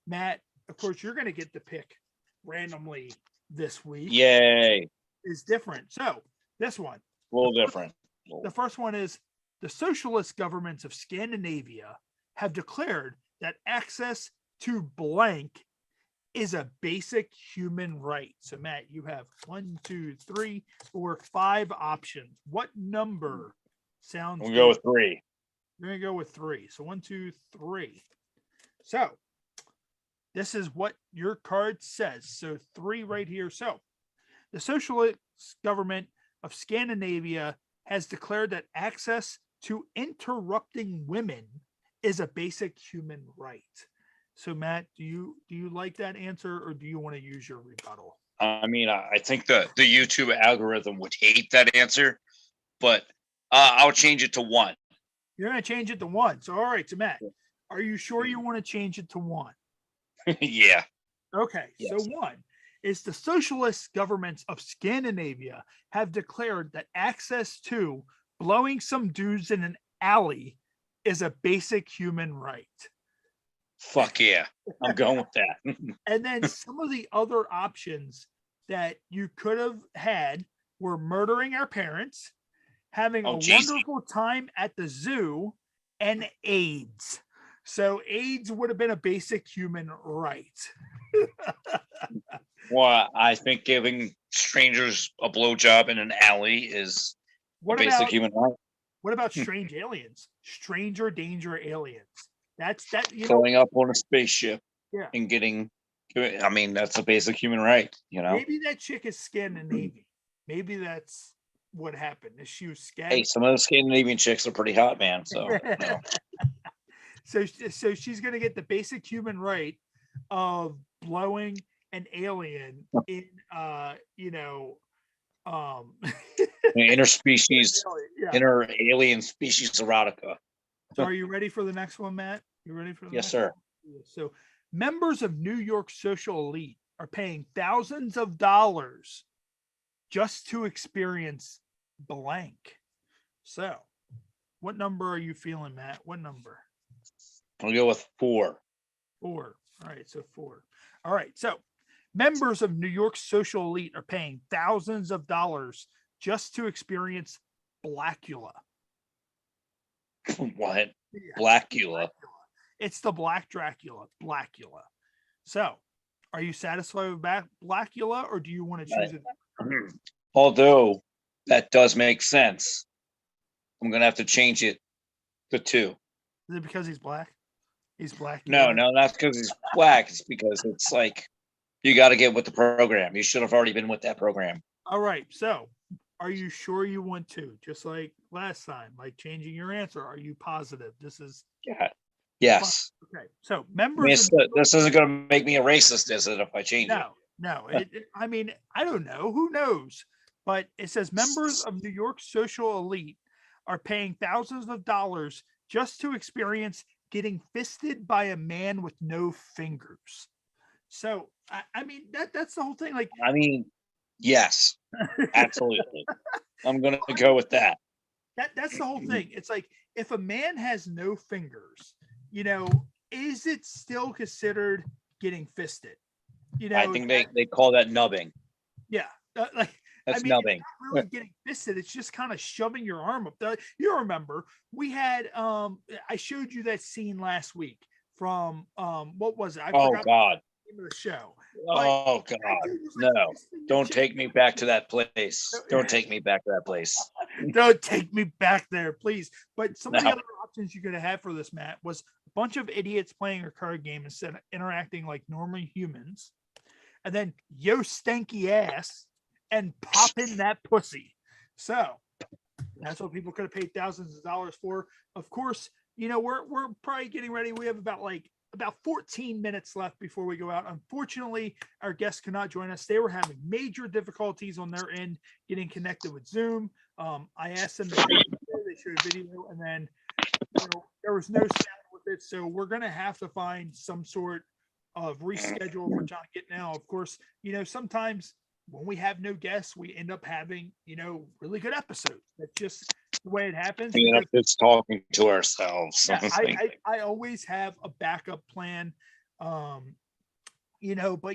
Matt, of course, you're going to get the pick randomly this week. Yay. Is different. So this one. A little different. The first one is the socialist governments of Scandinavia have declared that access to blank is a basic human right. So Matt, you have 1, 2, 3, 4, 5 options. What number sounds We'll go with 3. We're going to go with 3. So 1, 2, 3. So this is what your card says. So 3 right here. So the socialist government of Scandinavia has declared that access to interrupting women is a basic human right. So Matt, do you like that answer or do you want to use your rebuttal? I mean, I think the YouTube algorithm would hate that answer, but I'll change it to 1. You're going to change it to 1. So, all right. So, Matt, are you sure you want to change it to 1? Yeah. Okay. Yes. So 1 is the socialist governments of Scandinavia have declared that access to blowing some dudes in an alley is a basic human right. Fuck yeah. I'm going with that. And then some of the other options that you could have had were murdering our parents, having a wonderful time at the zoo, and AIDS. So AIDS would have been a basic human right. Well, I think giving strangers a blowjob in an alley is a basic human right. What about strange aliens? Stranger danger aliens. That's that. Going up on a spaceship and getting. I mean, that's a basic human right. Maybe that chick is Scandinavian. Maybe that's what happened. Is she was Scandinavian? Hey, some of those Scandinavian chicks are pretty hot, man. So, so she's gonna get the basic human right of blowing an alien in, interspecies, inter alien species erotica. So, are you ready for the next one, Matt? You ready for the yes, sir. One? So, members of New York social elite are paying thousands of dollars just to experience blank. So, what number are you feeling, Matt? What number? I'll go with 4. 4. All right, so 4. All right, so members of New York social elite are paying thousands of dollars just to experience Blackula. What? Yeah. Blackula. It's the Black Dracula, Blackula. So, are you satisfied with Blackula, or do you want to choose it? Although that does make sense, I'm gonna have to change it to 2. Is it because he's black? He's black. No, not because he's black. It's because it's like you got to get with the program. You should have already been with that program. All right. So, are you sure you want to? Just like last time, like changing your answer. Are you positive? This is yes. Okay. So members. This isn't going to make me a racist, is it? If I change it? No. I mean, I don't know. Who knows? But it says members of New York social elite are paying thousands of dollars just to experience getting fisted by a man with no fingers. So I mean that's the whole thing. Like yes, absolutely. I'm gonna go with that. That's the whole thing. It's like if a man has no fingers, is it still considered getting fisted? I think they call that nubbing. Yeah, that's nubbing. really getting fisted. It's just kind of shoving your arm up. You remember we had I showed you that scene last week from what was it? I Oh forgot God. the name of the show. Oh That God. dude was, like, No. fisting the Don't chick. take me back to that place. Don't take me back to that place. Don't take me back there, please. But some of the No. other options you could have had for this, Matt, was a bunch of idiots playing a card game instead of interacting like normal humans. And then yo stanky ass and pop in that pussy. So that's what people could have paid thousands of dollars for. Of course, we're probably getting ready. We have about 14 minutes left before we go out. Unfortunately, our guests could not join us. They were having major difficulties on their end getting connected with Zoom. I asked them to they showed a video, and then there was no sound with it. So we're gonna have to find some sort of reschedule for John Get Now. Of course, sometimes when we have no guests, we end up having, really good episodes. That's just the way it happens. We end up just talking to ourselves. Yeah, I always have a backup plan. But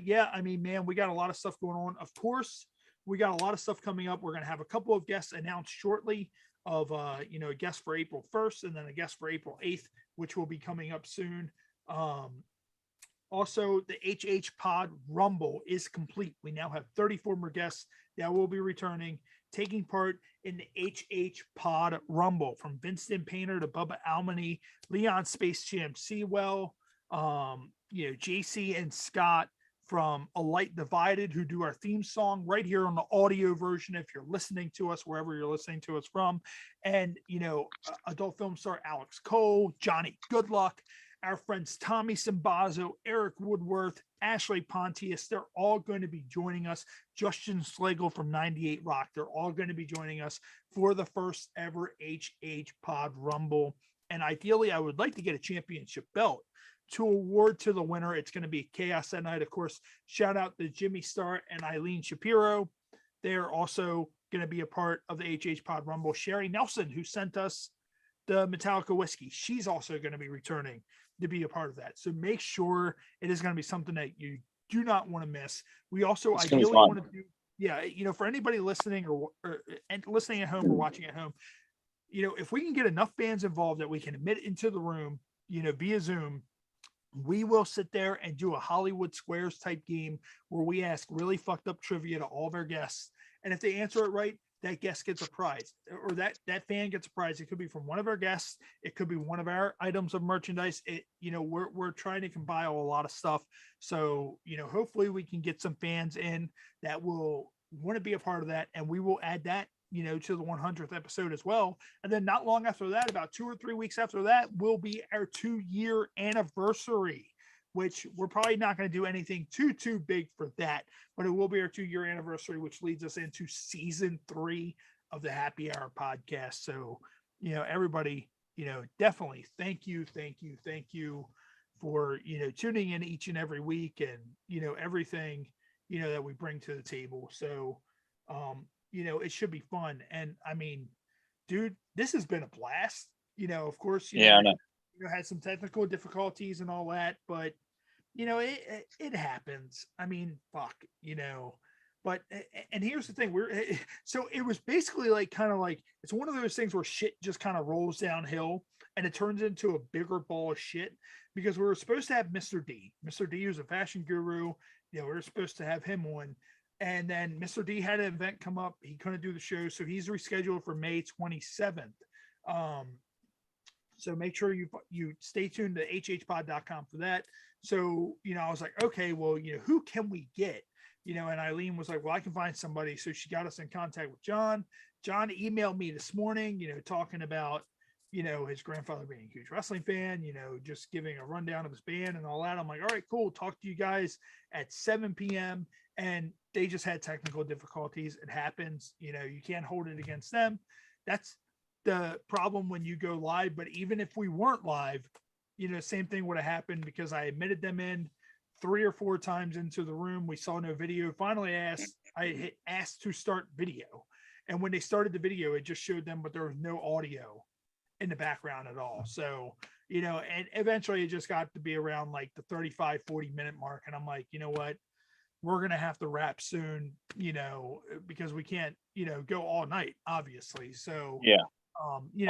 yeah, I mean, man, we got a lot of stuff going on. Of course, we got a lot of stuff coming up. We're going to have a couple of guests announced shortly of, a guest for April 1st and then a guest for April 8th, which will be coming up soon. Also, the HHPod Rumble is complete. We now have 34 more guests that will be returning, taking part in the HHPod Rumble, from Vincent Painter to Bubba Almany, Leon Space Jam Sewell, JC and Scott from A Light Divided, who do our theme song right here on the audio version if you're listening to us, wherever you're listening to us from. And, adult film star Alex Cole, Johnny Goodluck, our friends Tommy Simbazo, Eric Woodworth, Ashley Pontius, they're all going to be joining us. Justin Slagle from 98 Rock, they're all going to be joining us for the first ever HHPod Rumble. And ideally, I would like to get a championship belt to award to the winner. It's going to be chaos that night. Of course, shout out to Jimmy Starr and Eileen Shapiro. They're also going to be a part of the HHPod Rumble. Sherry Nelson, who sent us the Metallica whiskey, she's also going to be returning to be a part of that. So make sure it is going to be something that you do not want to miss. We also ideally want to do, for anybody listening or listening at home or watching at home, if we can get enough fans involved that we can admit into the room, via Zoom, we will sit there and do a Hollywood Squares type game where we ask really fucked up trivia to all of our guests. And if they answer it right, that guest gets a prize, or that fan gets a prize. It could be from one of our guests. It could be one of our items of merchandise. We're trying to compile a lot of stuff. So, hopefully we can get some fans in that will want to be a part of that. And we will add that, to the 100th episode as well. And then not long after that, about 2 or 3 weeks after that, will be our 2-year anniversary, which we're probably not going to do anything too big for that, but it will be our 2-year anniversary, which leads us into season 3 of the Happy Hour podcast. So, everybody, definitely thank you for, tuning in each and every week and, everything, that we bring to the table. So, it should be fun. And I mean, dude, this has been a blast. Of course, had some technical difficulties and all that, but it happens. I mean, fuck, but, and here's the thing, so it was basically like, kind of like, it's one of those things where shit just kind of rolls downhill and it turns into a bigger ball of shit, because we were supposed to have Mr. D, who's a fashion guru. We were supposed to have him on. And then Mr. D had an event come up. He couldn't do the show, so he's rescheduled for May 27th. So make sure you stay tuned to hhpod.com for that. So, I was like, okay, well, who can we get? And Eileen was like, well, I can find somebody. So she got us in contact with John. John emailed me this morning, talking about, his grandfather being a huge wrestling fan, just giving a rundown of his band and all that. I'm like, all right, cool. Talk to you guys at 7 p.m. And they just had technical difficulties. It happens. You can't hold it against them. That's the problem when you go live. But even if we weren't live, same thing would have happened, because I admitted them in 3 or 4 times into the room. We saw no video. Finally, I asked to start video. And when they started the video, it just showed them, but there was no audio in the background at all. So, and eventually it just got to be around like the 35, 40 minute mark. And I'm like, you know what? we're going to have to wrap soon, because we can't, go all night, obviously. So, Yeah.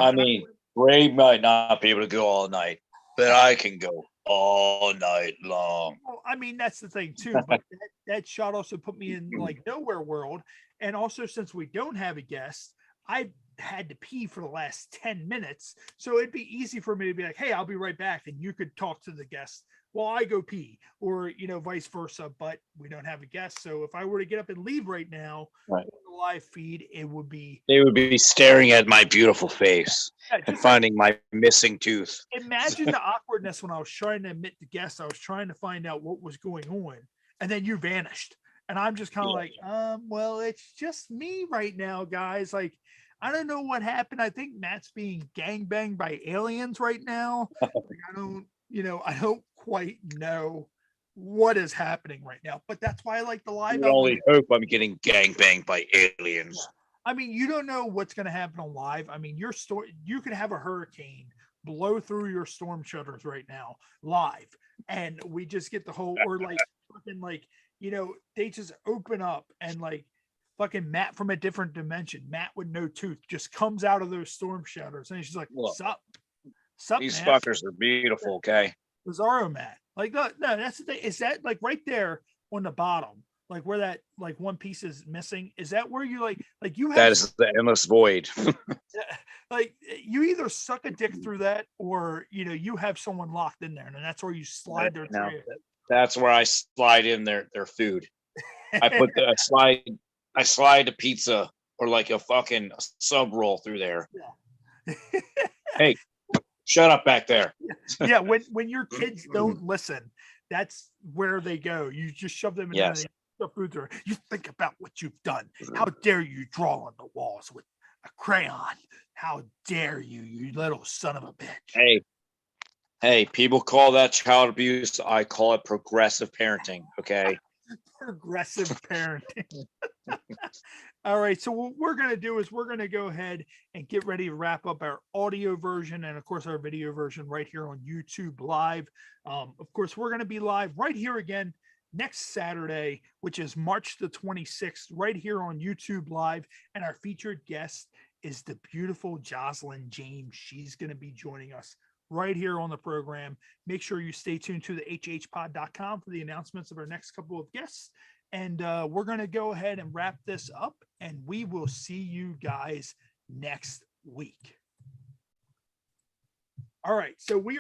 I mean, Ray might not be able to go all night, but I can go all night long. Well, I mean, that's the thing too. But that shot also put me in like nowhere world. And also, since we don't have a guest, I had to pee for the last 10 minutes. So it'd be easy for me to be like, hey, I'll be right back. And you could talk to the guest while I go pee, or, vice versa. But we don't have a guest. So if I were to get up and leave right now, right, on the live feed, it would be. They would be staring at my beautiful face and finding my missing tooth. Imagine the awkwardness when I was trying to admit the guest. I was trying to find out what was going on. And then you vanished. And I'm just kind of like, well, it's just me right now, guys. Like, I don't know what happened. I think Matt's being gangbanged by aliens right now. Like, I don't quite know what is happening right now. But that's why I like the live. I only hope I'm getting gangbanged by aliens. Yeah. I mean, you don't know what's going to happen on live. I mean, you could have a hurricane blow through your storm shutters right now live, and we just get the whole, or like fucking like, they just open up and like fucking Matt from a different dimension, Matt with no tooth, just comes out of those storm shutters, and he's just like, sup, these Matt? fuckers are beautiful. Okay. Bizarro Matt. Like, no, that's the thing. Is that like right there on the bottom? Like where that like one piece is missing, is that where you like you have that is the endless void? like you either suck a dick through that, or you have someone locked in there, and that's where you slide their tray. That's where I slide in their food. I slide a pizza or like a fucking sub roll through there. Yeah. Hey, shut up back there. Yeah, when your kids don't listen, that's where they go. You just shove them in there. The food there. You think about what you've done. How dare you draw on the walls with a crayon? How dare you, you little son of a bitch? Hey, people call that child abuse. I call it progressive parenting. Okay. Progressive parenting. All right. So what we're going to do is we're going to go ahead and get ready to wrap up our audio version and, of course, our video version right here on YouTube Live. Of course, we're going to be live right here again next Saturday, which is March the 26th, right here on YouTube Live. And our featured guest is the beautiful Jocelyn James. She's going to be joining us right here on the program. Make sure you stay tuned to the HHPod.com for the announcements of our next couple of guests. And we're going to go ahead and wrap this up, and we will see you guys next week. All right. So we